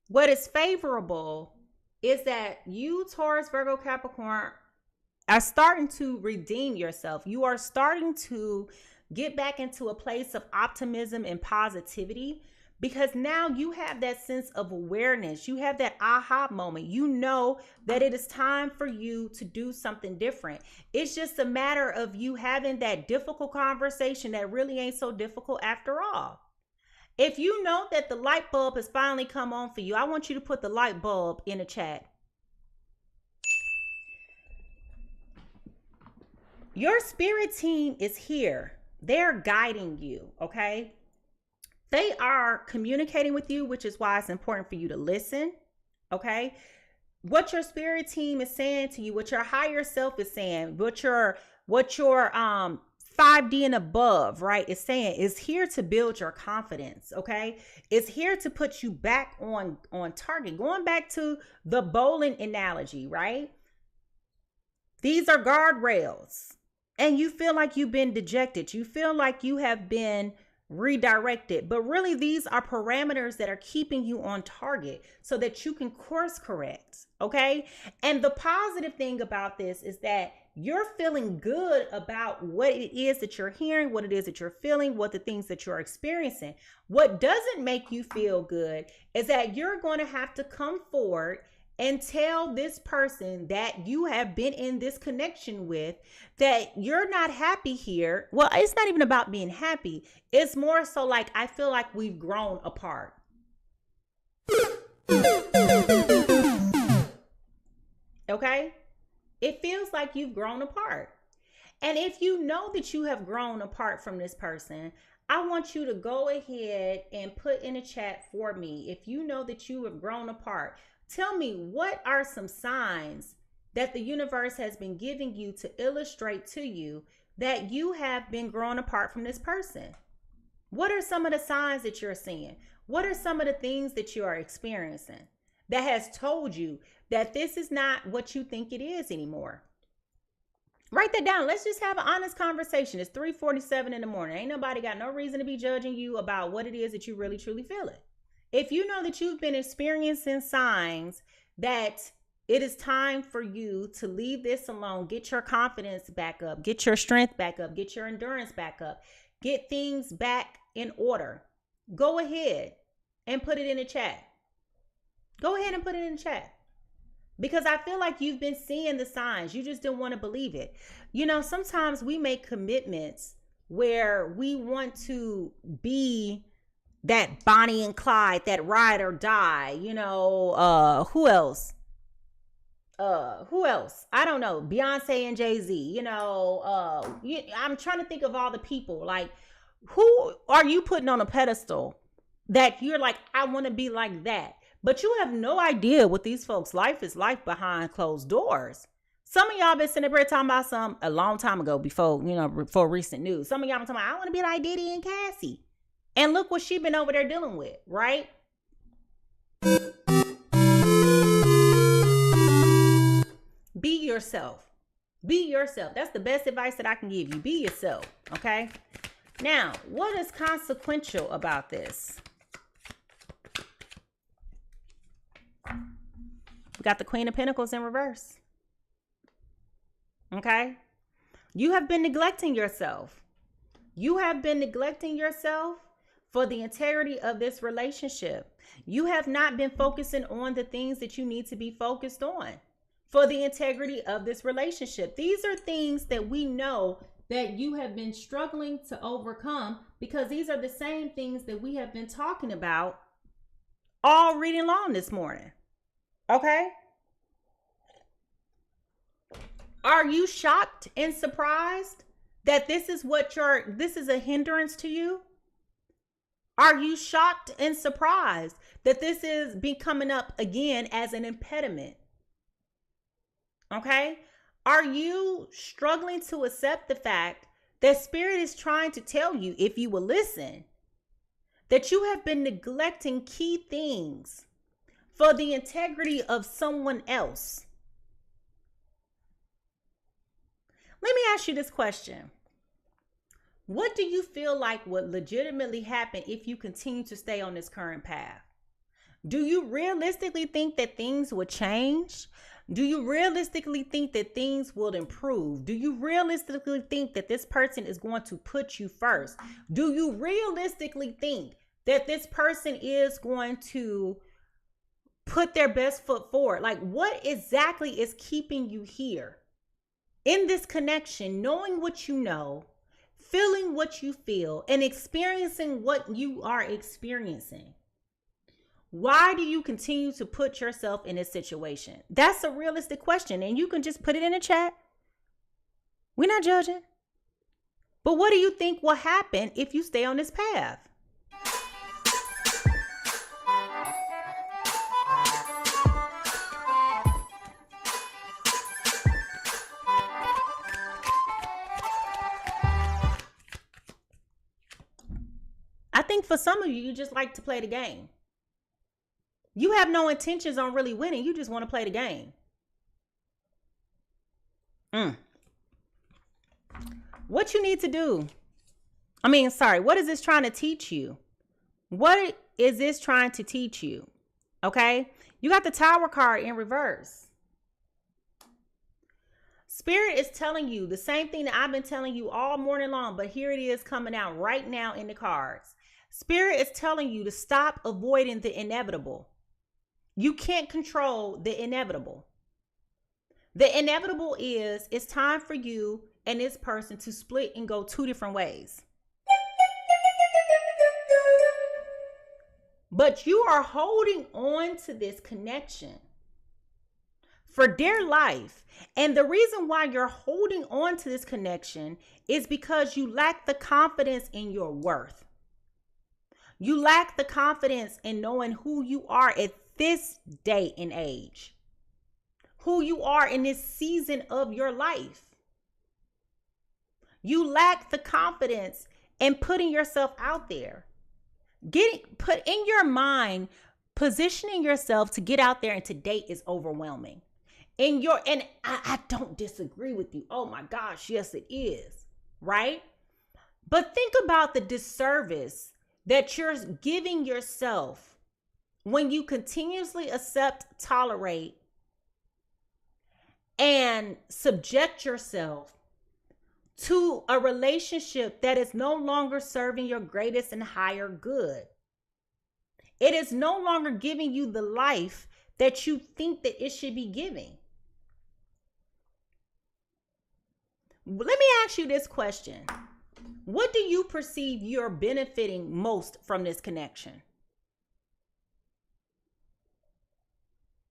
What is favorable is that you, Taurus, Virgo, Capricorn, are starting to redeem yourself. You are starting to get back into a place of optimism and positivity because now you have that sense of awareness. You have that aha moment. You know that it is time for you to do something different. It's just a matter of you having that difficult conversation that really ain't so difficult after all. If you know that the light bulb has finally come on for you, I want you to put the light bulb in the chat. Your spirit team is here. They're guiding you, okay? They are communicating with you, which is why it's important for you to listen, okay? What your spirit team is saying to you, what your higher self is saying, what your 5D and above, right, is saying is here to build your confidence, okay? It's here to put you back on target. Going back to the bowling analogy, right? These are guardrails. And you feel like you've been dejected. You feel like you have been redirected. But really, these are parameters that are keeping you on target so that you can course correct. Okay. And the positive thing about this is that you're feeling good about what it is that you're hearing, what it is that you're feeling, what the things that you're experiencing. What doesn't make you feel good is that you're going to have to come forward and tell this person that you have been in this connection with that you're not happy here. Well, it's not even about being happy. It's more so like, I feel like we've grown apart. Okay? It feels like you've grown apart. And if you know that you have grown apart from this person, I want you to go ahead and put in a chat for me. If you know that you have grown apart, tell me, what are some signs that the universe has been giving you to illustrate to you that you have been growing apart from this person? What are some of the signs that you're seeing? What are some of the things that you are experiencing that has told you that this is not what you think it is anymore? Write that down. Let's just have an honest conversation. It's 3:47 in the morning. Ain't nobody got no reason to be judging you about what it is that you really truly feeling. If you know that you've been experiencing signs that it is time for you to leave this alone, get your confidence back up, get your strength back up, get your endurance back up, get things back in order, go ahead and put it in the chat. Go ahead and put it in the chat. Because I feel like you've been seeing the signs. You just didn't want to believe it. You know, sometimes we make commitments where we want to be that Bonnie and Clyde, that ride or die. You know, who else? I don't know. Beyonce and Jay-Z. You know, I'm trying to think of all the people. Like, who are you putting on a pedestal that you're like, I want to be like that? But you have no idea what these folks' life is like behind closed doors. Some of y'all been sitting there talking about some a long time ago before recent news. Some of y'all been talking about, I want to be like Diddy and Cassie. And look what she been over there dealing with, right? Be yourself. Be yourself. That's the best advice that I can give you. Be yourself, okay? Now, what is consequential about this? We got the Queen of Pentacles in reverse. Okay? You have been neglecting yourself. You have been neglecting yourself for the integrity of this relationship. You have not been focusing on the things that you need to be focused on for the integrity of this relationship. These are things that we know that you have been struggling to overcome, because these are the same things that we have been talking about all reading long this morning. Okay? Are you shocked and surprised that this is a hindrance to you? Are you shocked and surprised that this is coming up again as an impediment? Okay? Are you struggling to accept the fact that Spirit is trying to tell you, if you will listen, that you have been neglecting key things for the integrity of someone else? Let me ask you this question. What do you feel like would legitimately happen if you continue to stay on this current path? Do you realistically think that things would change? Do you realistically think that things will improve? Do you realistically think that this person is going to put you first? Do you realistically think that this person is going to put their best foot forward? Like, what exactly is keeping you here in this connection, knowing what you know, feeling what you feel, and experiencing what you are experiencing? Why do you continue to put yourself in this situation? That's a realistic question, and you can just put it in the chat. We're not judging. But what do you think will happen if you stay on this path? I think for some of you, you just like to play the game. You have no intentions on really winning. You just want to play the game. What you need to do What is this trying to teach you? What is this trying to teach you? Okay. You got the Tower card in reverse. Spirit is telling you the same thing that I've been telling you all morning long, but here it is coming out right now in the cards. Spirit is telling you to stop avoiding the inevitable. You can't control the inevitable. The inevitable is it's time for you and this person to split and go two different ways. But you are holding on to this connection for dear life. And the reason why you're holding on to this connection is because you lack the confidence in your worth. You lack the confidence in knowing who you are at this day and age, who you are in this season of your life. You lack the confidence in putting yourself out there. Put in your mind, positioning yourself to get out there and to date is overwhelming. And I don't disagree with you. Oh my gosh, yes it is, right? But think about the disservice that you're giving yourself when you continuously accept, tolerate, and subject yourself to a relationship that is no longer serving your greatest and higher good. It is no longer giving you the life that you think that it should be giving. Let me ask you this question. What do you perceive you're benefiting most from this connection?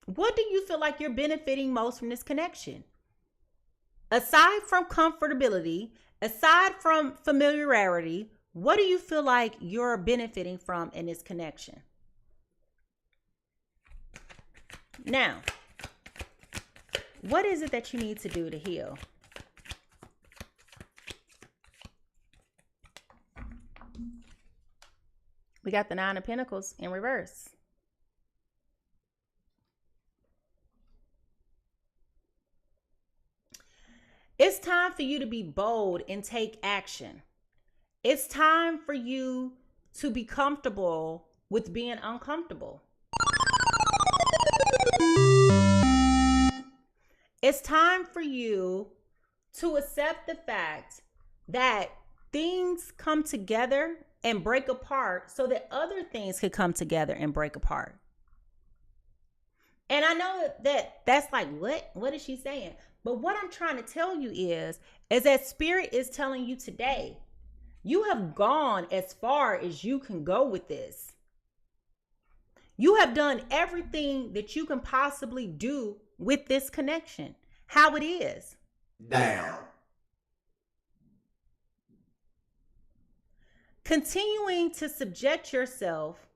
What do you feel like you're benefiting most from this connection? Aside from comfortability, aside from familiarity, what do you feel like you're benefiting from in this connection? Now, what is it that you need to do to heal? We got the Nine of Pentacles in reverse. It's time for you to be bold and take action. It's time for you to be comfortable with being uncomfortable. It's time for you to accept the fact that things come together and break apart so that other things could come together and break apart. And I know that that's like, what is she saying? But what I'm trying to tell you is that Spirit is telling you today, you have gone as far as you can go with this. You have done everything that you can possibly do with this connection, how it is. Down. Continuing to subject yourself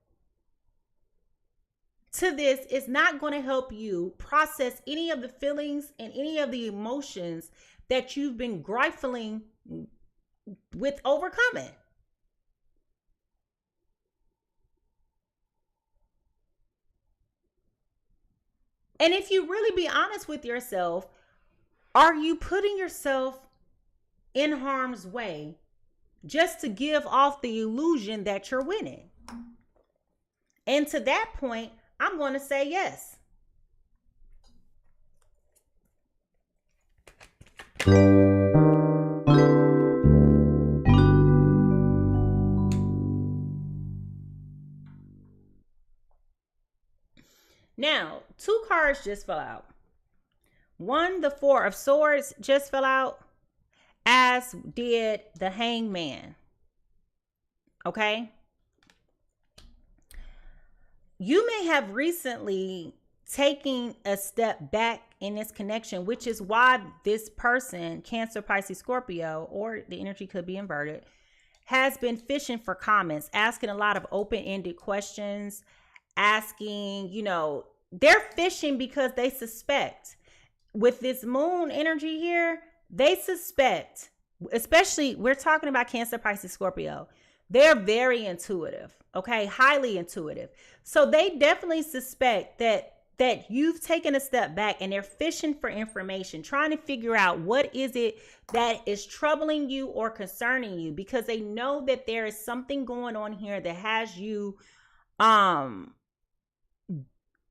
to this is not going to help you process any of the feelings and any of the emotions that you've been griping with overcoming. And if you really be honest with yourself, are you putting yourself in harm's way just to give off the illusion that you're winning? And to that point, I'm going to say yes. Now, two cards just fell out. One, the Four of Swords just fell out, as did the Hangman. Okay? You may have recently taken a step back in this connection, which is why this person, Cancer, Pisces, Scorpio, or the energy could be inverted, has been fishing for comments, asking a lot of open-ended questions, asking, they're fishing because they suspect. With this moon energy here, they suspect, especially we're talking about Cancer, Pisces, Scorpio. They're very intuitive, okay? Highly intuitive. So they definitely suspect that that you've taken a step back and they're fishing for information, trying to figure out what is it that is troubling you or concerning you, because they know that there is something going on here that has you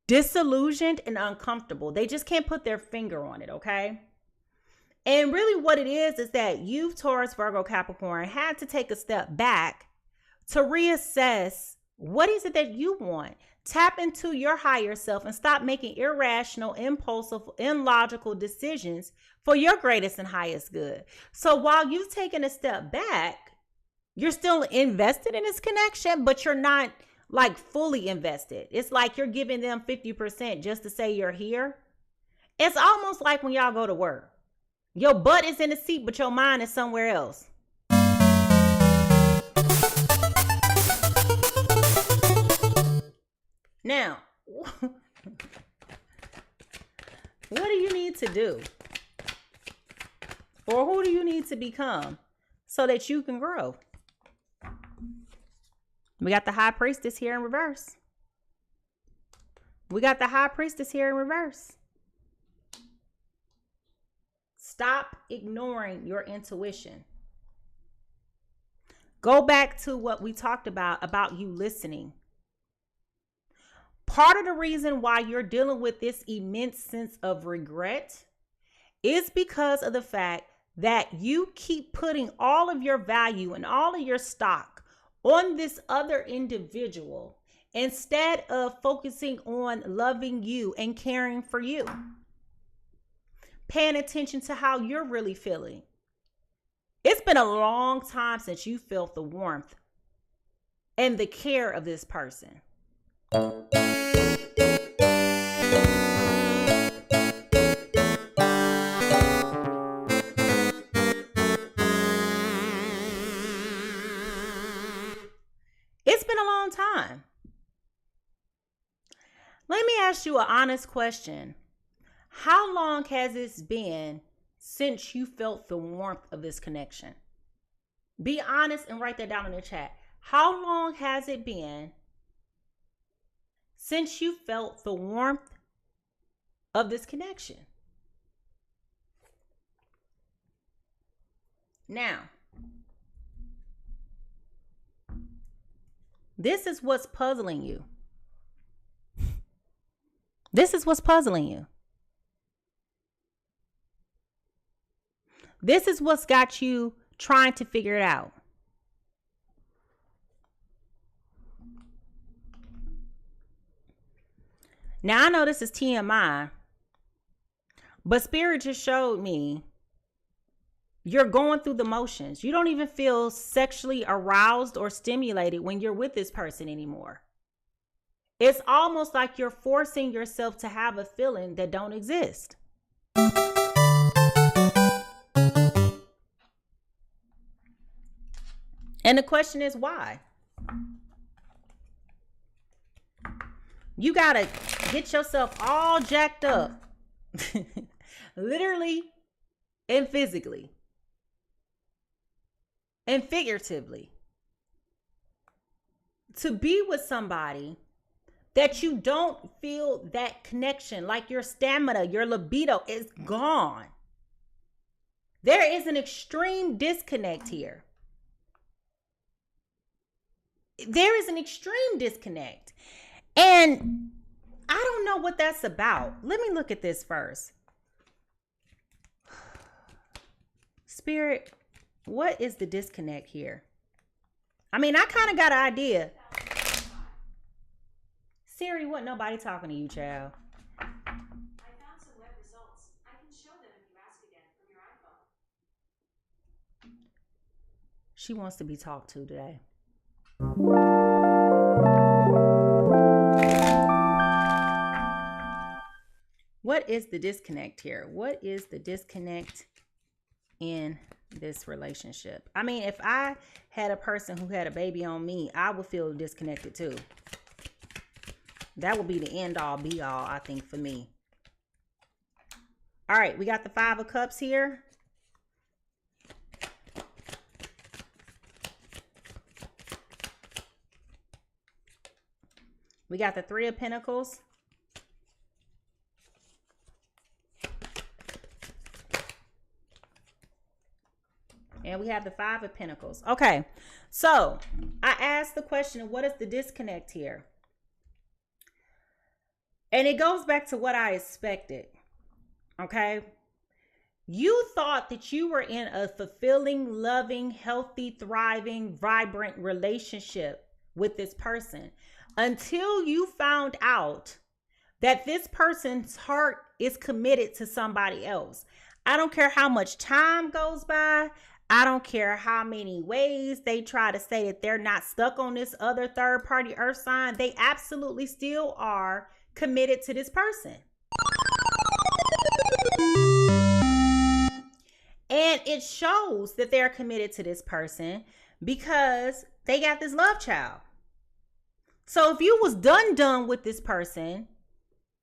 disillusioned and uncomfortable. They just can't put their finger on it, okay? And really what it is that you, Taurus, Virgo, Capricorn, had to take a step back to reassess what is it that you want. Tap into your higher self and stop making irrational, impulsive, illogical decisions for your greatest and highest good. So while you've taken a step back, you're still invested in this connection, but you're not like fully invested. It's like you're giving them 50% just to say you're here. It's almost like when y'all go to work. Your butt is in the seat, but your mind is somewhere else. Now, what do you need to do? Or who do you need to become so that you can grow? We got the High Priestess here in reverse. We got the High Priestess here in reverse. Stop ignoring your intuition. Go back to what we talked about you listening. Part of the reason why you're dealing with this immense sense of regret is because of the fact that you keep putting all of your value and all of your stock on this other individual instead of focusing on loving you and caring for you. Paying attention to how you're really feeling. It's been a long time since you felt the warmth and the care of this person. It's been a long time. Let me ask you an honest question. How long has it been since you felt the warmth of this connection? Be honest and write that down in the chat. How long has it been since you felt the warmth of this connection? Now, this is what's puzzling you. This is what's puzzling you. This is what's got you trying to figure it out. Now, I know this is TMI, but Spirit just showed me you're going through the motions. You don't even feel sexually aroused or stimulated when you're with this person anymore. It's almost like you're forcing yourself to have a feeling that don't exist. And the question is why? You gotta get yourself all jacked up, literally and physically and figuratively, to be with somebody that you don't feel that connection, like your stamina, your libido is gone. There is an extreme disconnect here. There is an extreme disconnect. And I don't know what that's about. Let me look at this first. Spirit, what is the disconnect here? I mean, I kind of got an idea. Siri, wasn't nobody talking to you, child? I found some web results. I can show them if you ask again from your iPhone. She wants to be talked to today. What is the disconnect here? What is the disconnect in this relationship? I mean, if I had a person who had a baby on me, I would feel disconnected too. That would be the end all be all, I think, for me. All right, we got the Five of Cups here. We got the Three of Pentacles. And we have the Five of Pentacles. Okay, so I asked the question, what is the disconnect here? And it goes back to what I expected. Okay. You thought that you were in a fulfilling, loving, healthy, thriving, vibrant relationship with this person until you found out that this person's heart is committed to somebody else. I don't care how much time goes by. I don't care how many ways they try to say that they're not stuck on this other third party earth sign. They absolutely still are committed to this person. And it shows that they're committed to this person because they got this love child. So if you was done with this person,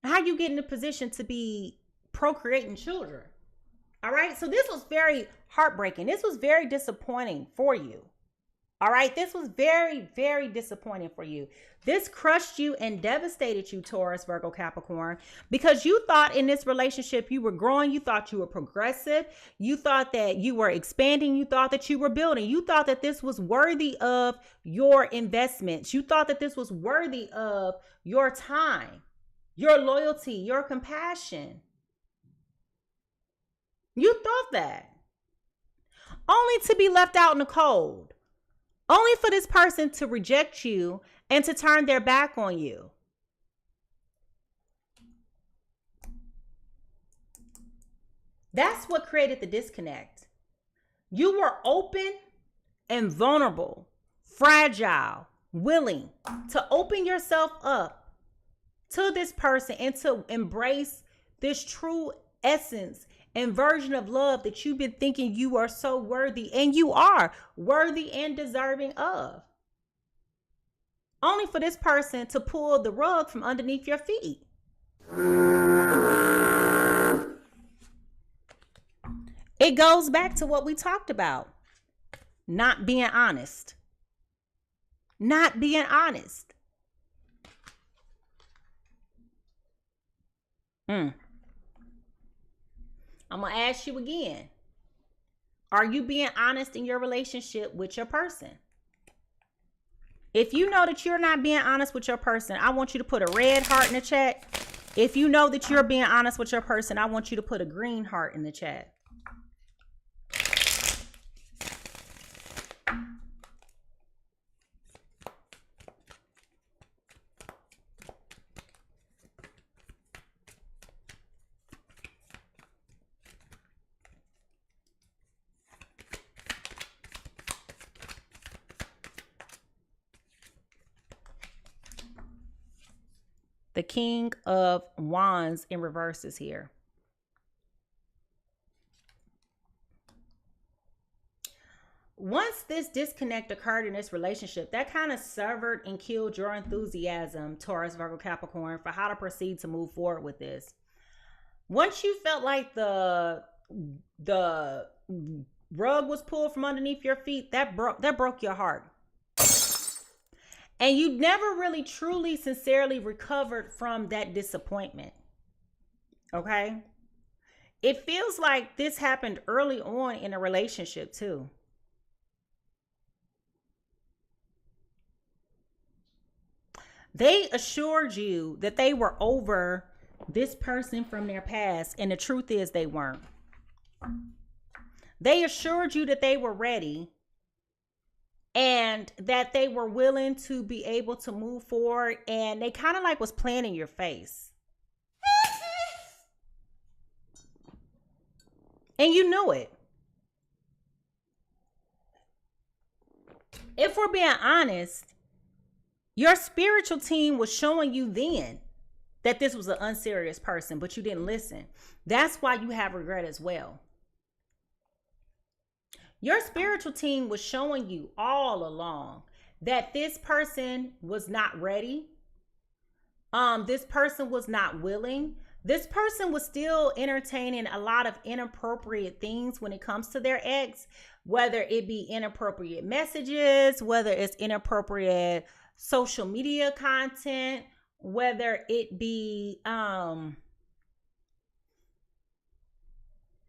how you get in a position to be procreating children? All right. So this was very heartbreaking. This was very disappointing for you. All right. This was very, very disappointing for you. This crushed you and devastated you, Taurus, Virgo, Capricorn, because you thought in this relationship you were growing. You thought you were progressive. You thought that you were expanding. You thought that you were building. You thought that this was worthy of your investments. You thought that this was worthy of your time, your loyalty, your compassion. You thought that. Only to be left out in the cold. Only for this person to reject you and to turn their back on you. That's what created the disconnect. You were open and vulnerable, fragile, willing to open yourself up to this person and to embrace this true essence and version of love that you've been thinking you are so worthy, and you are worthy and deserving of. Only for this person to pull the rug from underneath your feet. It goes back to what we talked about. Not being honest. Not being honest. I'm going to ask you again. Are you being honest in your relationship with your person? If you know that you're not being honest with your person, I want you to put a red heart in the chat. If you know that you're being honest with your person, I want you to put a green heart in the chat. The King of Wands in reverse is here. Once this disconnect occurred in this relationship, that kind of severed and killed your enthusiasm, Taurus, Virgo, Capricorn, for how to proceed to move forward with this. Once you felt like the rug was pulled from underneath your feet, that broke your heart. And you never really truly sincerely recovered from that disappointment. Okay? It feels like this happened early on in a relationship too. They assured you that they were over this person from their past, and the truth is they weren't. They assured you that they were ready and that they were willing to be able to move forward, and they kind of like was playing in your face. And you knew it. If we're being honest, your spiritual team was showing you then that this was an unserious person, but you didn't listen. That's why you have regret as well. Your spiritual team was showing you all along that this person was not ready. This person was not willing. This person was still entertaining a lot of inappropriate things when it comes to their ex, whether it be inappropriate messages, whether it's inappropriate social media content, whether it be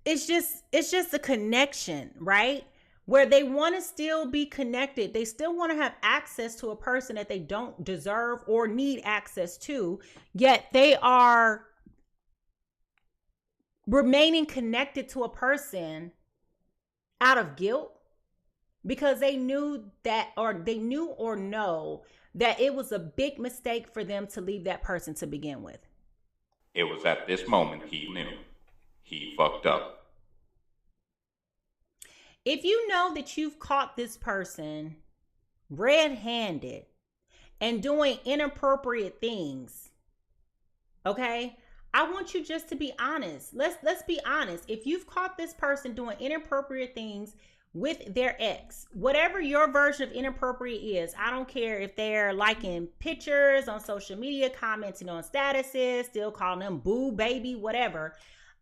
it's just a connection, right? where they want to still be connected. They still want to have access to a person that they don't deserve or need access to, yet they are remaining connected to a person out of guilt because they knew that, or they knew or know that it was a big mistake for them to leave that person to begin with. It was at this moment he knew. He fucked up. If you know that you've caught this person red-handed and doing inappropriate things, okay, I want you just to be honest. Let's be honest. If you've caught this person doing inappropriate things with their ex, whatever your version of inappropriate is, I don't care if they're liking pictures on social media, commenting on statuses, still calling them boo, baby, whatever.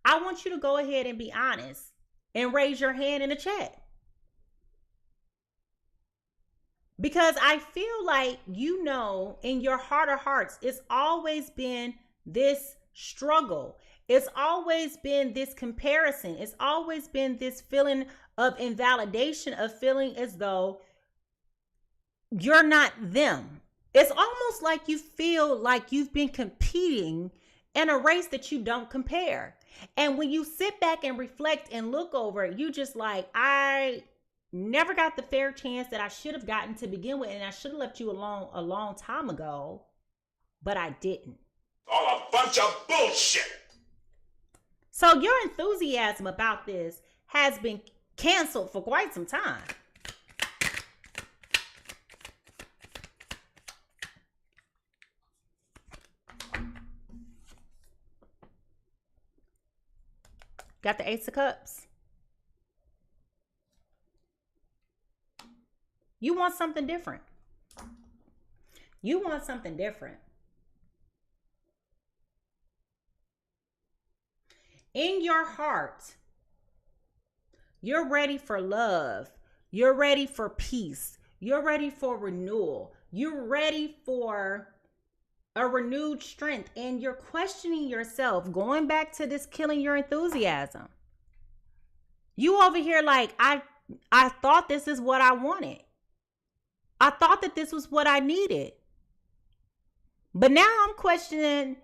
I want you to go ahead and be honest and raise your hand in the chat. Because I feel like, you know, in your heart of hearts, it's always been this struggle. It's always been this comparison. It's always been this feeling of invalidation, of feeling as though you're not them. It's almost like you feel like you've been competing in a race that you don't compare. And when you sit back and reflect and look over it, you just like, I never got the fair chance that I should have gotten to begin with, and I should have left you alone a long time ago, but I didn't. All a bunch of bullshit. So your enthusiasm about this has been canceled for quite some time. Got the Ace of Cups. You want something different. You want something different. In your heart, you're ready for love. You're ready for peace. You're ready for renewal. You're ready for a renewed strength, and you're questioning yourself, going back to this killing your enthusiasm. You over here like, I thought this is what I wanted. I thought that this was what I needed. But now I'm questioning,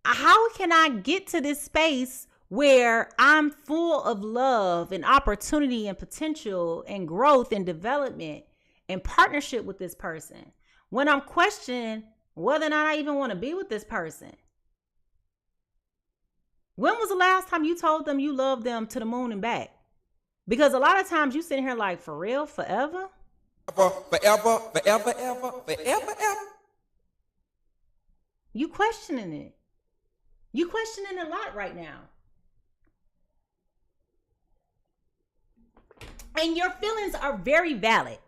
how can I get to this space where I'm full of love and opportunity and potential and growth and development and partnership with this person, when I'm questioning whether or not I even want to be with this person? When was the last time you told them you love them to the moon and back? Because a lot of times you sitting here like, for real, forever? Forever, forever, ever, forever, ever. You questioning it. You questioning a lot right now. And your feelings are very valid.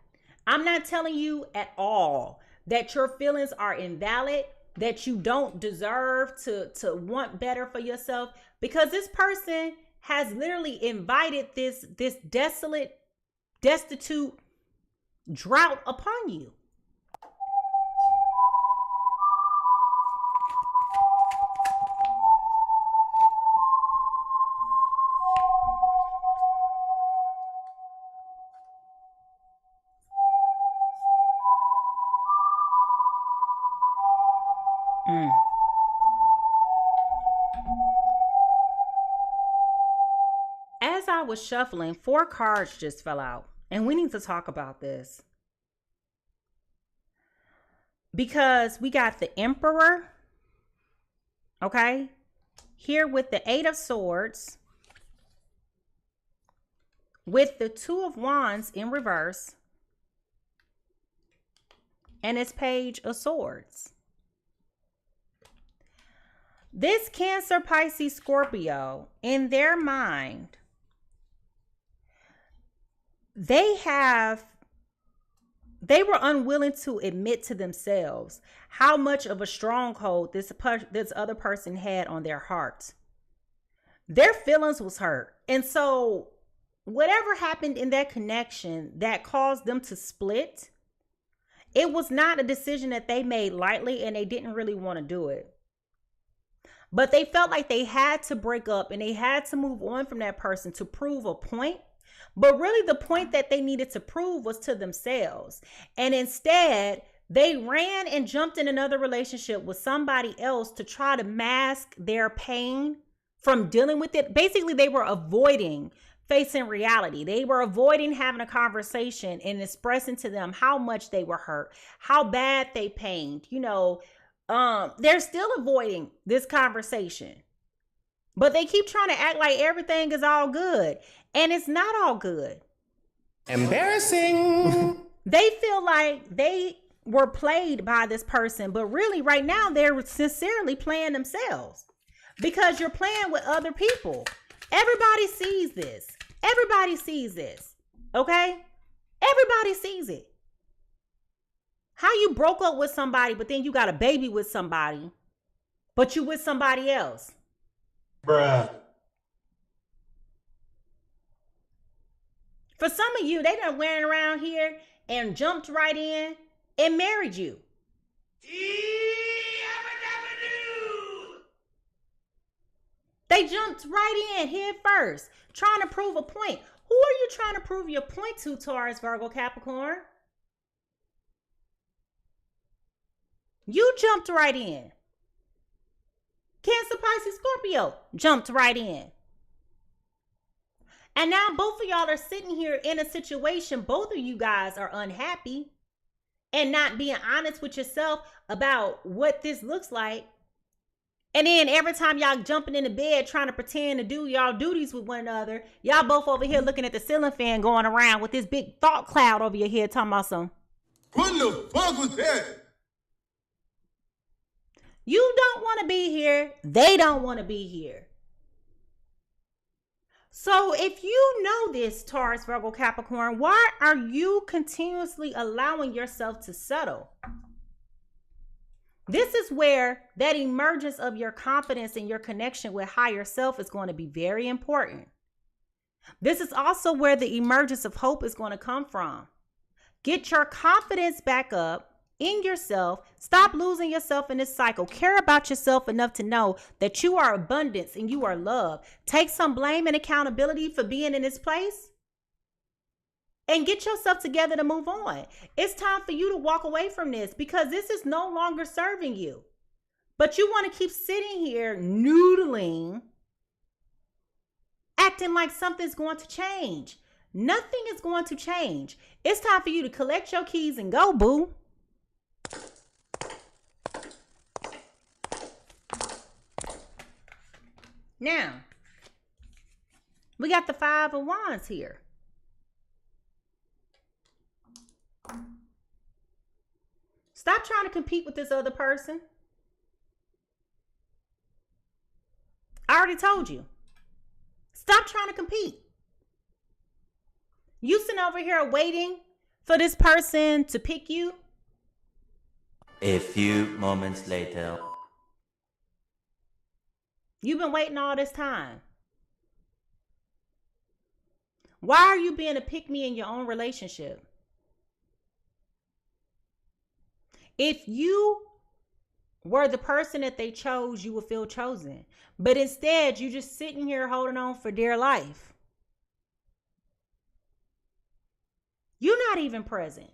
I'm not telling you at all that your feelings are invalid, that you don't deserve to want better for yourself, because this person has literally invited this desolate, destitute drought upon you. As I was shuffling, 4 cards just fell out, and we need to talk about this. Because we got the Emperor, okay, here with the 8 of Swords, with the 2 of Wands in reverse, and its Page of Swords. This Cancer, Pisces, Scorpio, in their mind, they were unwilling to admit to themselves how much of a stronghold this other person had on their heart. Their feelings was hurt. And so whatever happened in that connection that caused them to split, it was not a decision that they made lightly, and they didn't really want to do it. But they felt like they had to break up and they had to move on from that person to prove a point, But really the point that they needed to prove was to themselves. And instead, they ran and jumped in another relationship with somebody else to try to mask their pain from dealing with it. Basically, they were avoiding facing reality. They were avoiding having a conversation and expressing to them how much they were hurt, how bad they pained. They're still avoiding this conversation. But they keep trying to act like everything is all good. And it's not all good. Embarrassing. They feel like they were played by this person, but really right now they're sincerely playing themselves because you're playing with other people. Everybody sees this. Everybody sees this. Okay? Everybody sees it. How you broke up with somebody, but then you got a baby with somebody, but you with somebody else. Bruh. For some of you, they done went around here and jumped right in and married you. They jumped right in head first, trying to prove a point. Who are you trying to prove your point to, Taurus, Virgo, Capricorn? You jumped right in. Cancer, Pisces, Scorpio jumped right in. And now both of y'all are sitting here in a situation, both of you guys are unhappy and not being honest with yourself about what this looks like. And then every time y'all jumping in the bed trying to pretend to do y'all duties with one another, y'all both over here looking at the ceiling fan going around with this big thought cloud over your head talking about some. What the fuck was that? You don't want to be here. They don't want to be here. So if you know this, Taurus, Virgo, Capricorn, why are you continuously allowing yourself to settle? This is where that emergence of your confidence and your connection with higher self is going to be very important. This is also where the emergence of hope is going to come from. Get your confidence back up in yourself. Stop losing yourself in this cycle. Care about yourself enough to know that you are abundance and you are love. Take some blame and accountability for being in this place and get yourself together to move on. It's time for you to walk away from this because this is no longer serving you. But you want to keep sitting here noodling, acting like something's going to change. Nothing is going to change. It's time for you to collect your keys and go, boo. Now, we got the Five of Wands here. Stop trying to compete with this other person. I already told you. Stop trying to compete. You sitting over here waiting for this person to pick you. A few moments later. You've been waiting all this time. Why are you being a pick-me in your own relationship? If you were the person that they chose, you would feel chosen. But instead, you're just sitting here holding on for dear life. You're not even present.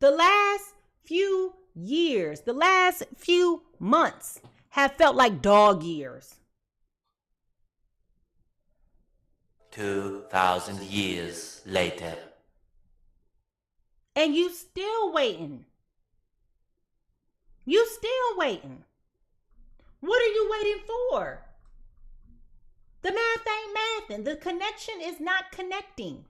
The last few years, the last few months have felt like dog years. 2,000 years later. And you still waiting. You still waiting. What are you waiting for? The math ain't mathing. The connection is not connecting.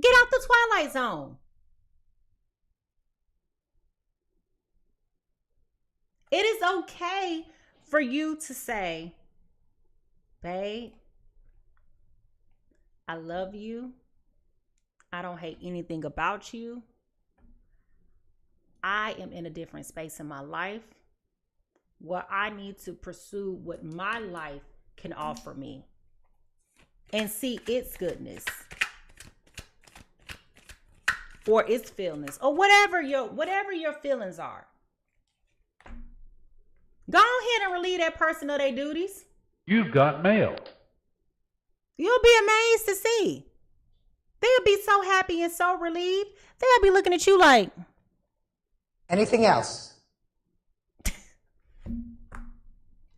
Get out the Twilight Zone. It is okay for you to say, babe, I love you. I don't hate anything about you. I am in a different space in my life. where I need to pursue what my life can offer me and see its goodness or its feelings or whatever your feelings are. Go ahead and relieve that person of their duties. You've got mail. You'll be amazed to see. They'll be so happy and so relieved. They'll be looking at you like, anything else?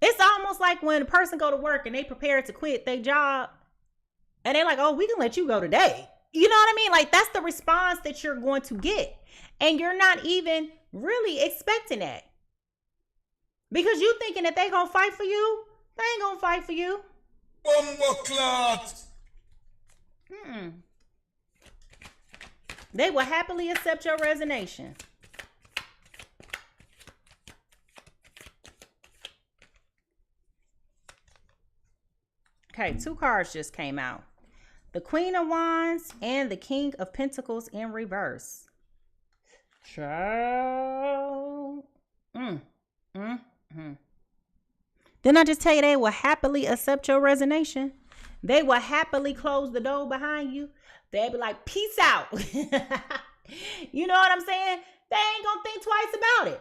It's almost like when a person go to work and they prepare to quit their job and they're like, oh, we can let you go today. You know what I mean? Like, that's the response that you're going to get. And you're not even really expecting that. Because you thinking that they gonna fight for you. They ain't gonna fight for you. They will happily accept your resignation. Okay, 2 cards just came out. The Queen of Wands and the King of Pentacles in reverse. Child. Didn't I just tell you they will happily accept your resignation? They will happily close the door behind you. They'll be like, peace out. You know what I'm saying? They ain't gonna think twice about it.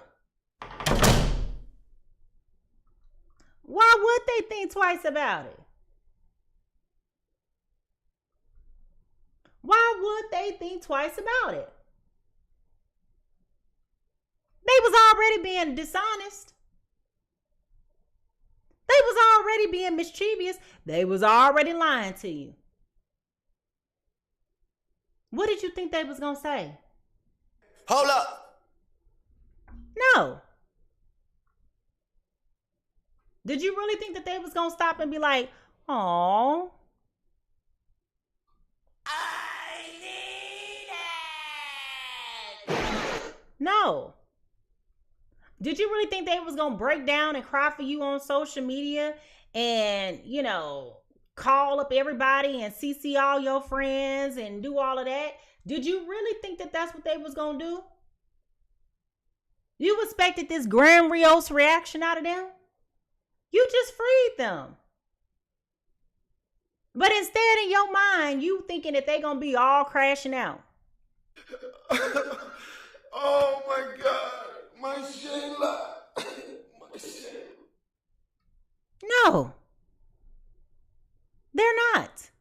Why would they think twice about it? Why would they think twice about it? They was already being dishonest. They was already being mischievous. They was already lying to you. What did you think they was going to say? Hold up. No. Did you really think that they was going to stop and be like, oh, I need it? No. Did you really think they was going to break down and cry for you on social media and, you know, call up everybody and CC all your friends and do all of that? Did you really think that that's what they was going to do? You expected this grandiose reaction out of them? You just freed them. But instead, in your mind, you thinking that they going to be all crashing out. Oh my God. My Shayla. My Shayla. No. They're not.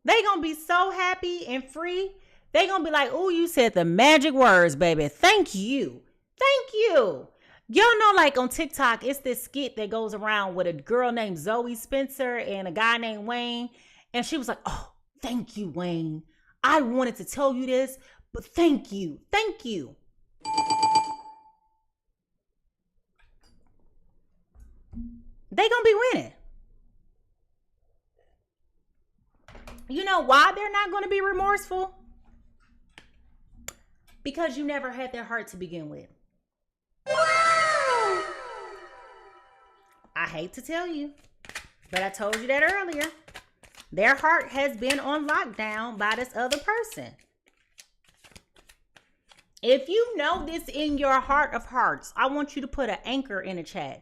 They gonna be so happy and free. They gonna be like, oh, you said the magic words, baby. Thank you. Thank you. Y'all know, like on TikTok, it's this skit that goes around with a girl named Zoe Spencer and a guy named Wayne. And she was like, oh, thank you, Wayne. I wanted to tell you this, but thank you. Thank you. They gonna be winning. You know why they're not gonna be remorseful? Because you never had their heart to begin with. Wow! I hate to tell you, but I told you that earlier. Their heart has been on lockdown by this other person. If you know this in your heart of hearts, I want you to put an anchor in the chat.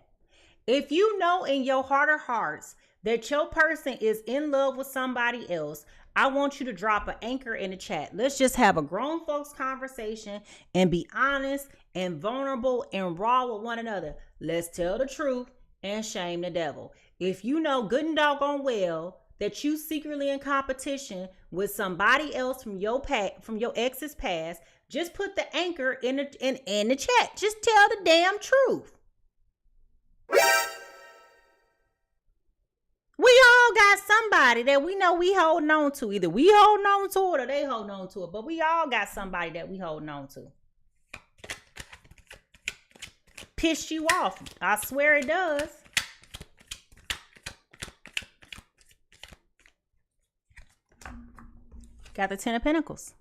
If you know in your heart of hearts that your person is in love with somebody else, I want you to drop an anchor in the chat. Let's just have a grown folks conversation and be honest and vulnerable and raw with one another. Let's tell the truth and shame the devil. If you know good and doggone well that you secretly in competition with somebody else from your ex's past, just put the anchor in the chat. Just tell the damn truth. We all got somebody that we know we holding on to. Either we holding on to it or they holding on to it. But we all got somebody that we holding on to. Piss you off. I swear it does. Got the 10 of Pentacles.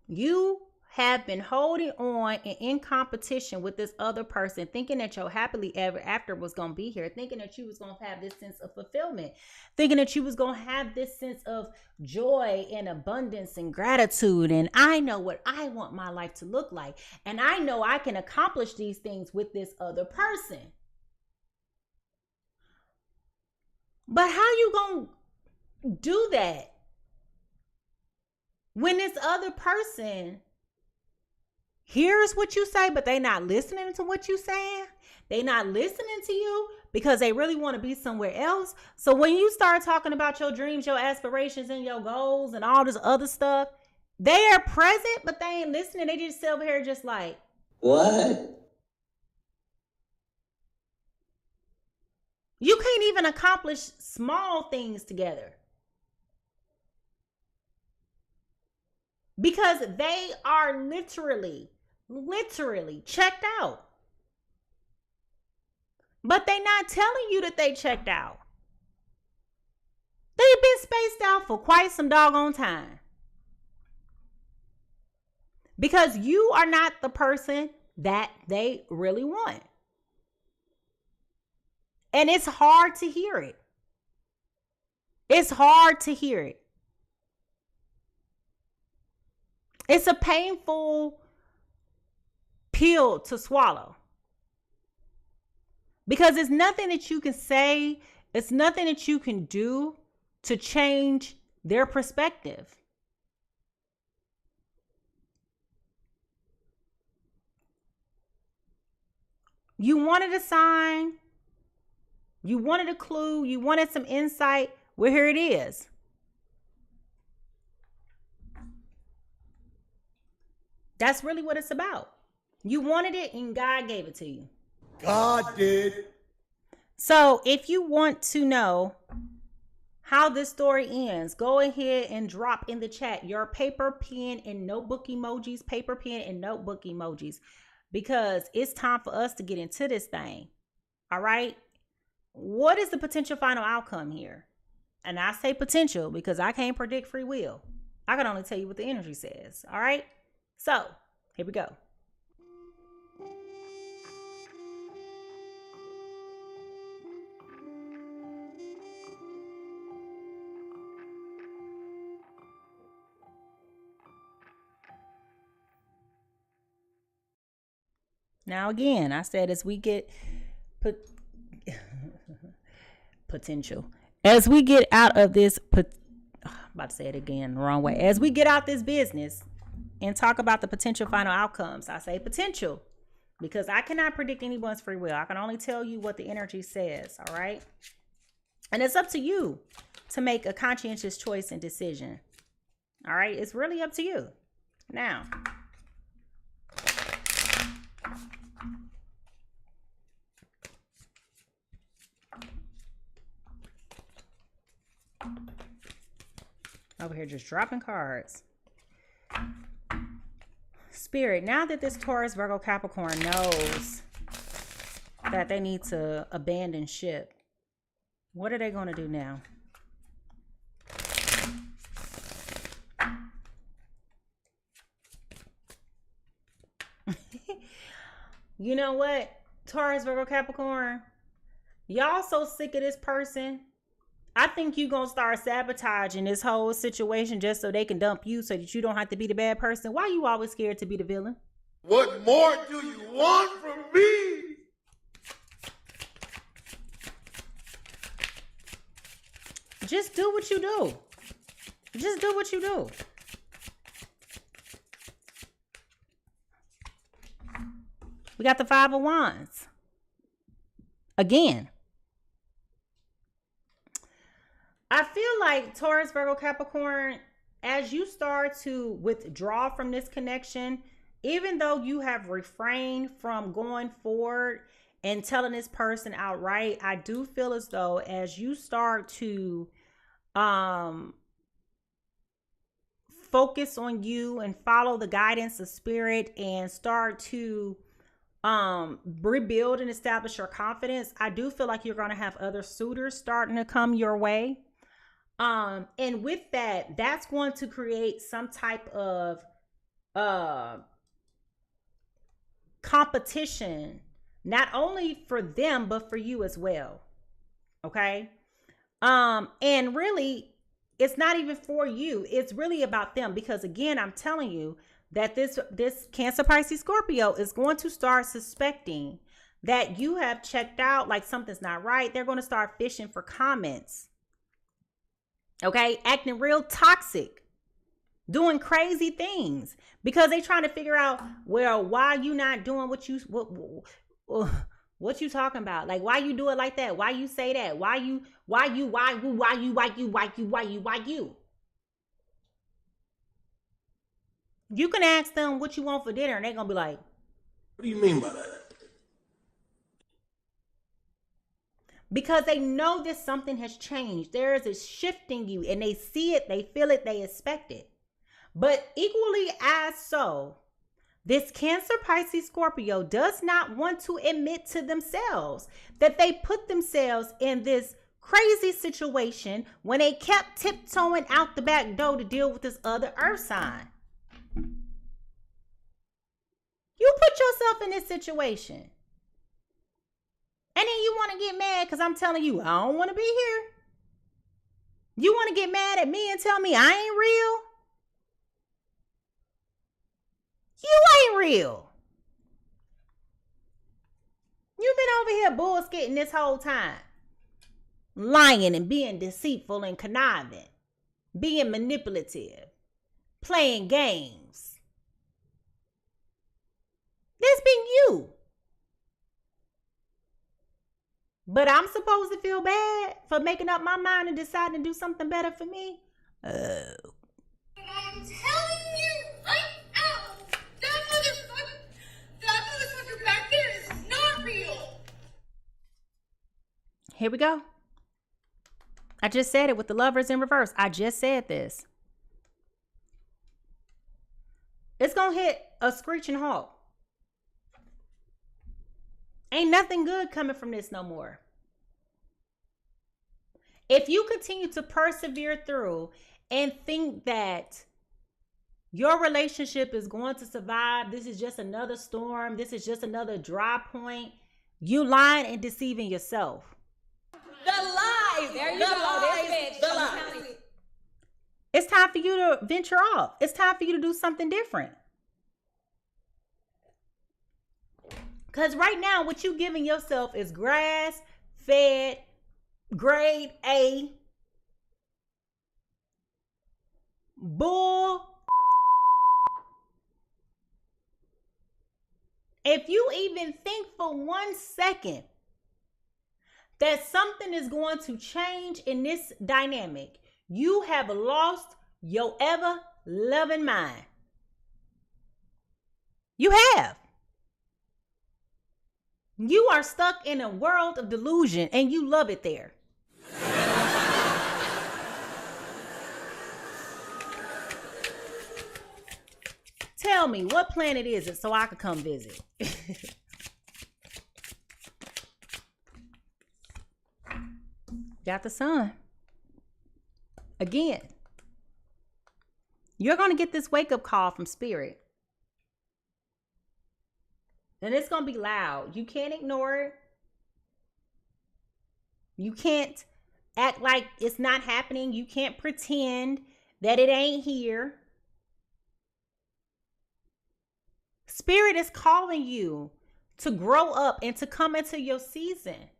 You have been holding on and in competition with this other person, thinking that your happily ever after was going to be here, thinking that you was going to have this sense of fulfillment, thinking that you was going to have this sense of joy and abundance and gratitude. And I know what I want my life to look like. And I know I can accomplish these things with this other person. But how you going to do that when this other person hears what you say, but they not listening to what you saying? They not listening to you because they really want to be somewhere else. So when you start talking about your dreams, your aspirations, and your goals and all this other stuff, they are present, but they ain't listening. They just sit over here just like, What? you can't even accomplish small things together because they are literally checked out. But they not telling you that they checked out. They've been spaced out for quite some doggone time. Because you are not the person that they really want. And it's hard to hear it. It's hard to hear it. It's a painful pill to swallow. Because it's nothing that you can say, it's nothing that you can do to change their perspective. You wanted a sign, you wanted a clue, you wanted some insight. Well, here it is. That's really what it's about. You wanted it and God gave it to you. God did. So if you want to know how this story ends, go ahead and drop in the chat your paper, pen, and notebook emojis, paper, pen, and notebook emojis, because it's time for us to get into this thing. All right. What is the potential final outcome here? And I say potential because I can't predict free will. I can only tell you what the energy says. All right. So here we go. Now, again, I said as we get potential, as we get out of this, I'm about to say it again the wrong way. As we get out this business and talk about the potential final outcomes, I say potential because I cannot predict anyone's free will. I can only tell you what the energy says. All right. And it's up to you to make a conscientious choice and decision. All right. It's really up to you. Now, over here just dropping cards. Spirit, now that this Taurus, Virgo, Capricorn knows that they need to abandon ship, what are they going to do now? You know what? Taurus, Virgo, Capricorn, y'all so sick of this person. I think you're going to start sabotaging this whole situation just so they can dump you so that you don't have to be the bad person. Why are you always scared to be the villain? What more do you want from me? Just do what you do. Just do what you do. We got the Five of Wands. Again. I feel like Taurus, Virgo, Capricorn, as you start to withdraw from this connection, even though you have refrained from going forward and telling this person outright, I do feel as though as you start to focus on you and follow the guidance of spirit and start to rebuild and establish your confidence, I do feel like you're going to have other suitors starting to come your way. And with that, that's going to create some type of uh competition, not only for them but for you as well. Okay? And really it's not even for you. It's really about them, because again, I'm telling you that this Cancer, Pisces, Scorpio is going to start suspecting that you have checked out, like something's not right. They're going to start fishing for comments. Okay? Acting real toxic, doing crazy things, because they trying to figure out, well, why you not doing what you talking about? Like, why you do it like that? Why you say that? Why you? You can ask them what you want for dinner, and they're gonna be like, what do you mean by that? because they know that something has changed. There is a shift in you, and they see it, they feel it, they expect it. But equally as so, this Cancer, Pisces, Scorpio does not want to admit to themselves that they put themselves in this crazy situation when they kept tiptoeing out the back door to deal with this other earth sign. You put yourself in this situation. And then you want to get mad because I'm telling you, I don't want to be here. You want to get mad at me and tell me I ain't real? You ain't real. You've been over here bullshitting this whole time. Lying and being deceitful and conniving. Being manipulative. Playing games. That's been you. But I'm supposed to feel bad for making up my mind and deciding to do something better for me? Oh. I'm telling you right now, that motherfucker back there is not real. Here we go. I just said it with the Lovers in reverse. I just said this. It's going to hit a screeching halt. Ain't nothing good coming from this no more. If you continue to persevere through and think that your relationship is going to survive, this is just another storm, this is just another dry point, you lying and deceiving yourself. The lies. There you go. This bitch. The lies. It's time for you to venture off. It's time for you to do something different. Because right now, what you giving yourself is grass-fed, grade A, bull. If you even think for 1 second that something is going to change in this dynamic, you have lost your ever-loving mind. You have. You are stuck in a world of delusion and you love it there. Tell me, what planet is it so I could come visit? Got the sun. Again, you're going to get this wake-up call from Spirit. And it's going to be loud. You can't ignore it. You can't act like it's not happening. You can't pretend that it ain't here. Spirit is calling you to grow up and to come into your season,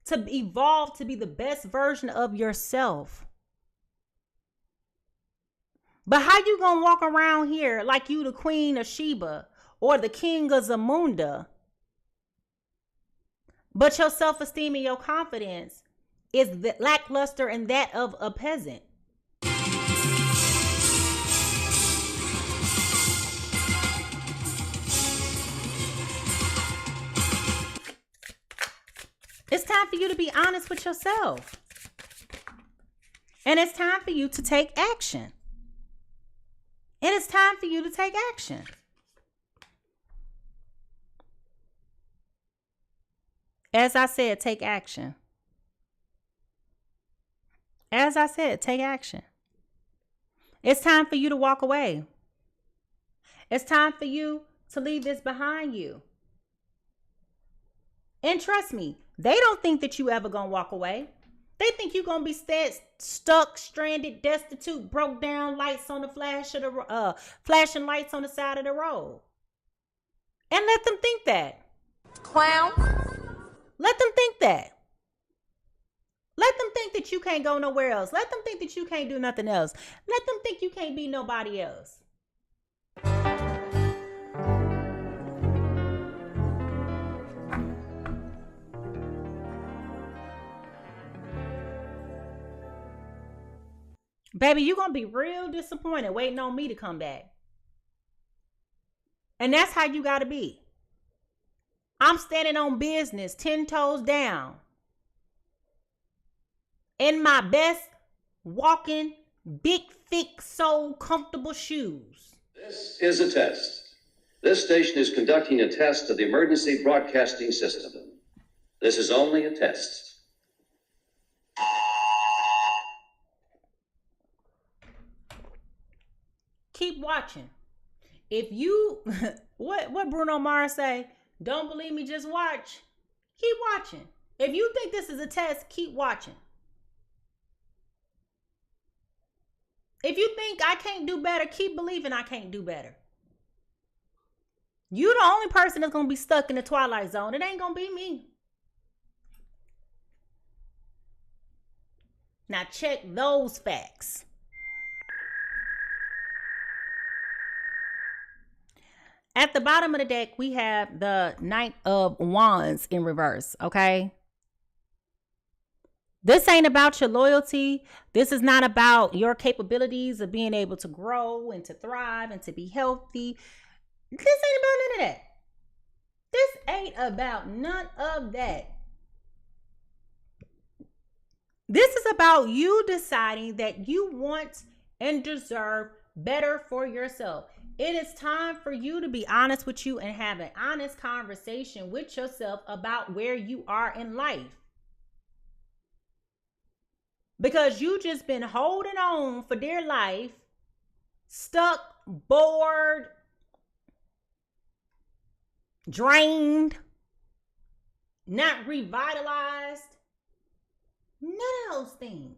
to evolve, to be the best version of yourself. But how you gonna walk around here like you the Queen of Sheba or the King of Zamunda, but your self-esteem and your confidence is lackluster and that of a peasant? It's time for you to be honest with yourself. And it's time for you to take action. And it's time for you to take action. As I said, take action. As I said, take action. It's time for you to walk away. It's time for you to leave this behind you. And trust me, they don't think that you ever gonna walk away. They think you're gonna be stuck, stranded, destitute, broke down, lights on the flashing lights on the side of the road. And let them think that. Clown. Let them think that. Let them think that you can't go nowhere else. Let them think that you can't do nothing else. Let them think you can't be nobody else. Baby, you're going to be real disappointed waiting on me to come back. And that's how you got to be. I'm standing on business, 10 toes down. In my best walking, big, thick, sole, comfortable shoes. This is a test. This station is conducting a test of the emergency broadcasting system. This is only a test. Keep watching. If you, what Bruno Mars say, don't believe me, just watch. Keep watching. If you think this is a test, keep watching. If you think I can't do better, keep believing I can't do better. You the only person that's going to be stuck in the twilight zone. It ain't going to be me. Now check those facts. At the bottom of the deck, we have the Knight of Wands in reverse, okay? This ain't about your loyalty. This is not about your capabilities of being able to grow and to thrive and to be healthy. This ain't about none of that. This ain't about none of that. This is about you deciding that you want and deserve better for yourself. It is time for you to be honest with you and have an honest conversation with yourself about where you are in life. Because you just been holding on for dear life, stuck, bored, drained, not revitalized. None of those things.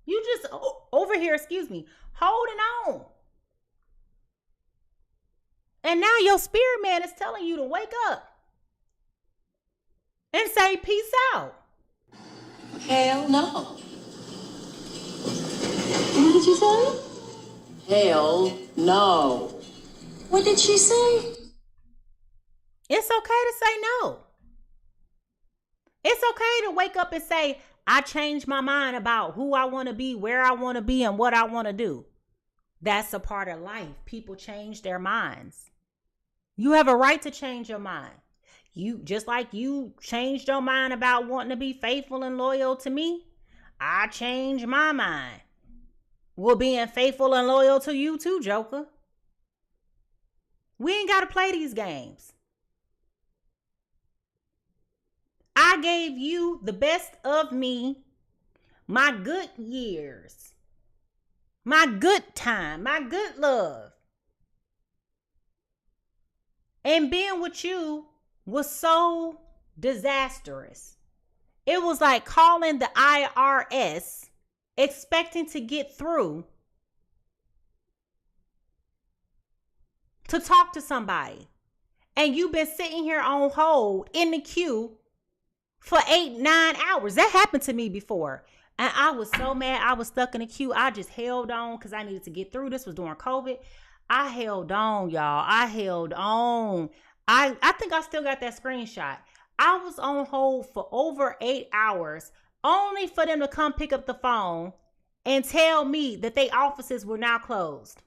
You just over here, holding on. And now your spirit man is telling you to wake up and say peace out. Hell no. What did you say? Hell no. What did she say? It's okay to say no. It's okay to wake up and say, I changed my mind about who I want to be, where I want to be, and what I want to do. That's a part of life. People change their minds. You have a right to change your mind. You, just like you changed your mind about wanting to be faithful and loyal to me, I changed my mind. Well, being faithful and loyal to you too, Joker. We ain't got to play these games. I gave you the best of me, my good years, my good time, my good love. And being with you was so disastrous. It was like calling the IRS, expecting to get through to talk to somebody. And you've been sitting here on hold in the queue for 8-9 hours. That happened to me before. And I was so mad. I was stuck in the queue. I just held on because I needed to get through. This was during COVID. I held on, y'all. I held on. I think I still got that screenshot. I was on hold for over 8 hours only for them to come pick up the phone and tell me that their offices were now closed.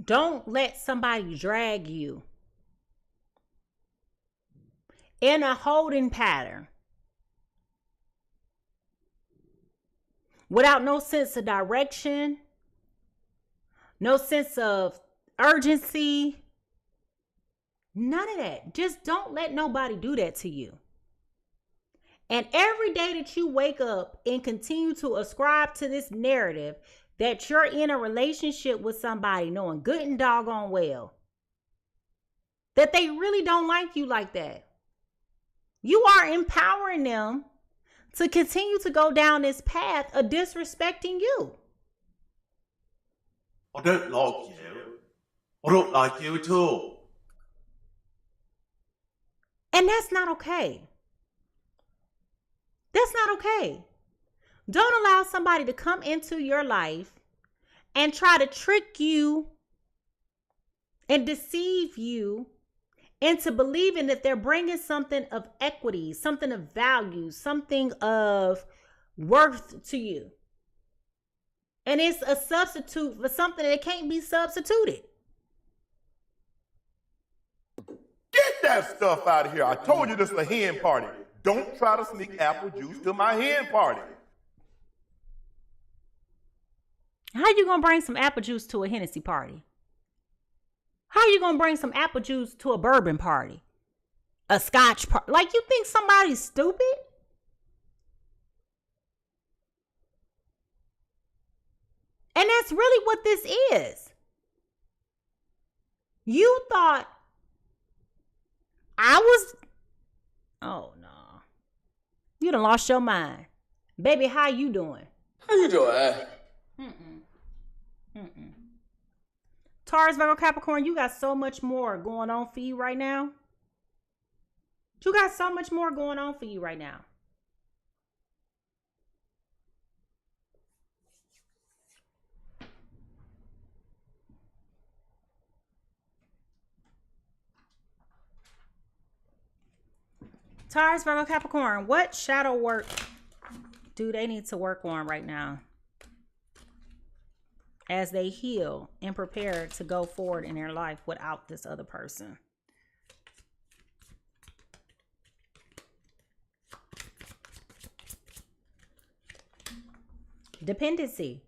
Don't let somebody drag you in a holding pattern without no sense of direction, no sense of urgency, none of that. Just don't let nobody do that to you. And every day that you wake up and continue to ascribe to this narrative that you're in a relationship with somebody, knowing good and doggone well that they really don't like you like that, you are empowering them to continue to go down this path of disrespecting you. I don't like you. I don't like you at all. And that's not okay. That's not okay. Don't allow somebody to come into your life and try to trick you and deceive you into believing that they're bringing something of equity, something of value, something of worth to you. And it's a substitute for something that can't be substituted. Get that stuff out of here. I told you this is a hen party. Don't try to sneak apple juice to my hen party. How you gonna bring some apple juice to a Hennessy party? How you gonna bring some apple juice to a bourbon party? A scotch party? Like, you think somebody's stupid? And that's really what this is. You thought I was... Oh, no. You done lost your mind. Baby, how you doing? How you doing? Taurus, Virgo, Capricorn, you got so much more going on for you right now. You got so much more going on for you right now. Taurus, Virgo, Capricorn, what shadow work do they need to work on right now as they heal and prepare to go forward in their life without this other person? Dependency.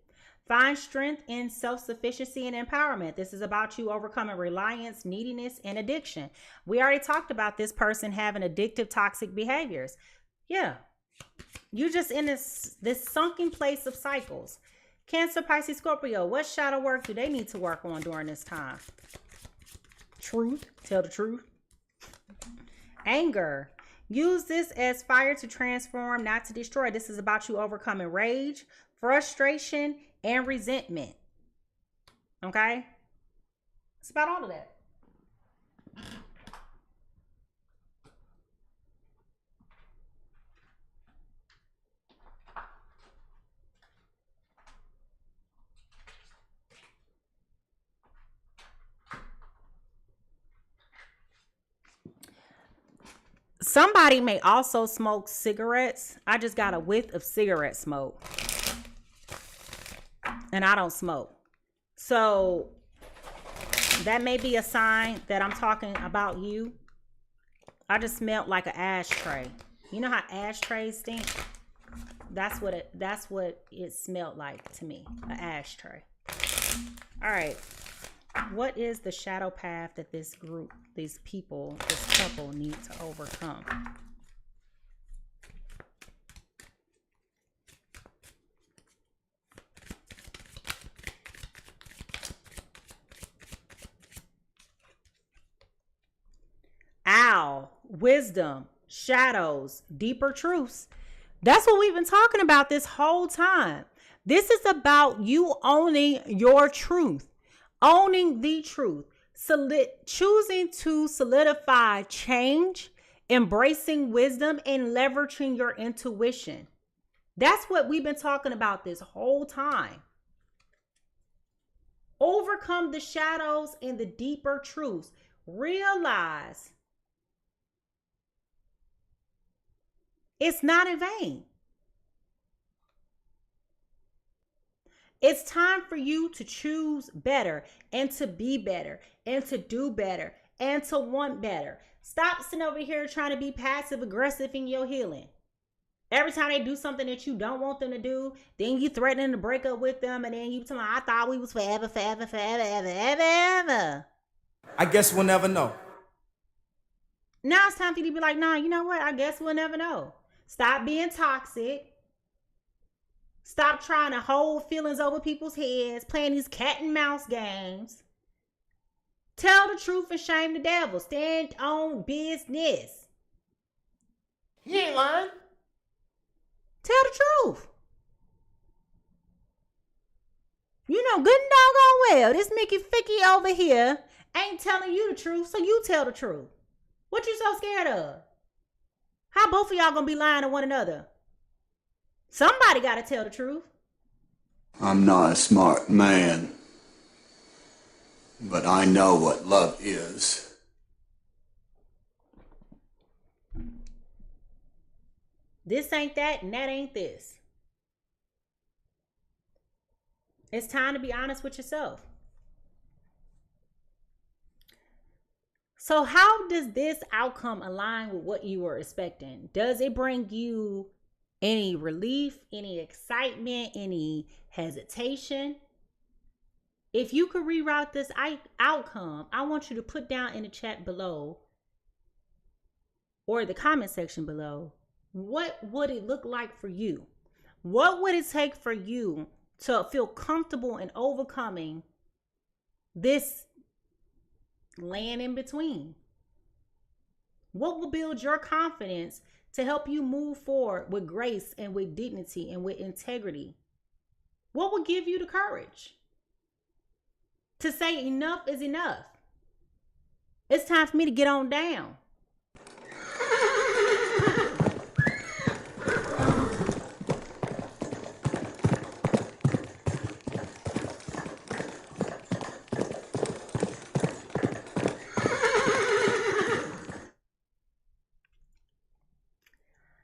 Find strength in self-sufficiency and empowerment. This is about you overcoming reliance, neediness, and addiction. We already talked about this person having addictive, toxic behaviors. Yeah. You just in this sunken place of cycles. Cancer, Pisces, Scorpio, what shadow work do they need to work on during this time? Truth. Tell the truth. Anger. Use this as fire to transform, not to destroy. This is about you overcoming rage, frustration, and resentment. Okay? It's about all of that. Somebody may also smoke cigarettes. I just got a whiff of cigarette smoke. And I don't smoke. So that may be a sign that I'm talking about you. I just smelled like an ashtray. You know how ashtrays stink? That's what it smelled like to me. An ashtray. All right. What is the shadow path that this group, these people, this couple need to overcome? Owl, wisdom, shadows, deeper truths. That's what we've been talking about this whole time. This is about you owning your truth, owning the truth, choosing to solidify change, embracing wisdom, and leveraging your intuition. That's what we've been talking about this whole time. Overcome the shadows and the deeper truths. Realize it's not in vain. It's time for you to choose better and to be better and to do better and to want better. Stop sitting over here trying to be passive aggressive in your healing. Every time they do something that you don't want them to do, then you threatening to break up with them, and then you tell them, I thought we was forever, forever, forever, ever, ever, ever. I guess we'll never know. Now it's time for you to be like, nah, you know what? I guess we'll never know. Stop being toxic. Stop trying to hold feelings over people's heads, playing these cat and mouse games. Tell the truth and shame the devil. Stand on business. He ain't lying. Tell the truth. You know good and doggone well, this Mickey Ficky over here ain't telling you the truth, so you tell the truth. What you so scared of? How both of y'all gonna be lying to one another? Somebody gotta tell the truth. I'm not a smart man, but I know what love is. This ain't that and that ain't this. It's time to be honest with yourself. So how does this outcome align with what you were expecting? Does it bring you any relief, any excitement, any hesitation? If you could reroute this outcome, I want you to put down in the chat below or the comment section below, what would it look like for you? What would it take for you to feel comfortable in overcoming this land in between? What will build your confidence to help you move forward with grace and with dignity and with integrity? What will give you the courage to say enough is enough? It's time for me to get on down.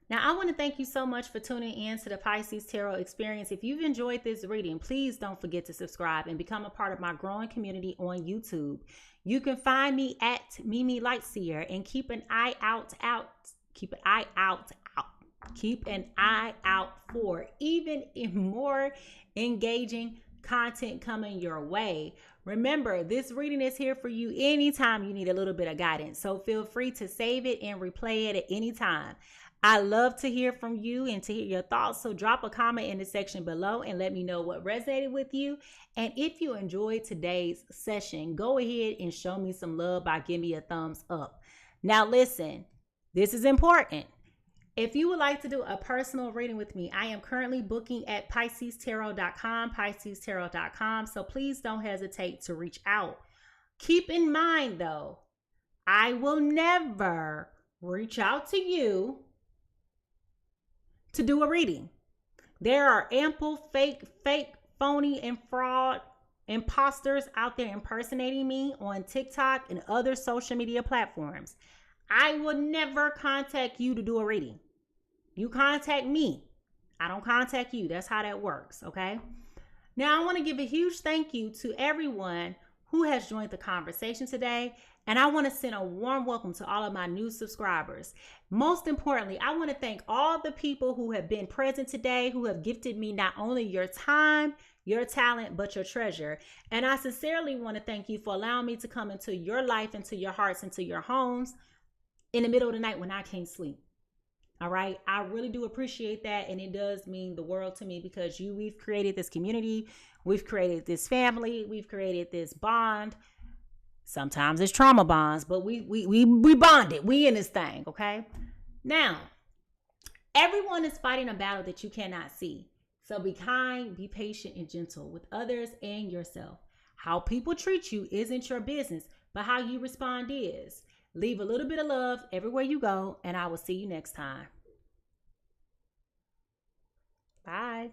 Now, I want to thank you so much for tuning in to the Pisces Tarot Experience. If you've enjoyed this reading, please don't forget to subscribe and become a part of my growing community on YouTube. You can find me at Mimi Lightseer and keep an eye out for even more engaging content coming your way. Remember, this reading is here for you anytime you need a little bit of guidance. So feel free to save it and replay it at any time. I love to hear from you and to hear your thoughts. So drop a comment in the section below and let me know what resonated with you. And if you enjoyed today's session, go ahead and show me some love by giving me a thumbs up. Now listen, this is important. If you would like to do a personal reading with me, I am currently booking at piscestarot.com. So please don't hesitate to reach out. Keep in mind though, I will never reach out to you to do a reading. There are ample fake, phony, and fraud imposters out there impersonating me on TikTok and other social media platforms. I will never contact you to do a reading. You contact me. I don't contact you. That's how that works, okay? Now, I want to give a huge thank you to everyone who has joined the conversation today. And I want to send a warm welcome to all of my new subscribers. Most importantly, I want to thank all the people who have been present today, who have gifted me not only your time, your talent, but your treasure. And I sincerely want to thank you for allowing me to come into your life, into your hearts, into your homes in the middle of the night when I can't sleep. All right. I really do appreciate that. And it does mean the world to me because we've created this community. We've created this family. We've created this bond. Sometimes it's trauma bonds, but we bonded. We in this thing, okay? Now, everyone is fighting a battle that you cannot see. So be kind, be patient, and gentle with others and yourself. How people treat you isn't your business, but how you respond is. Leave a little bit of love everywhere you go, and I will see you next time. Bye.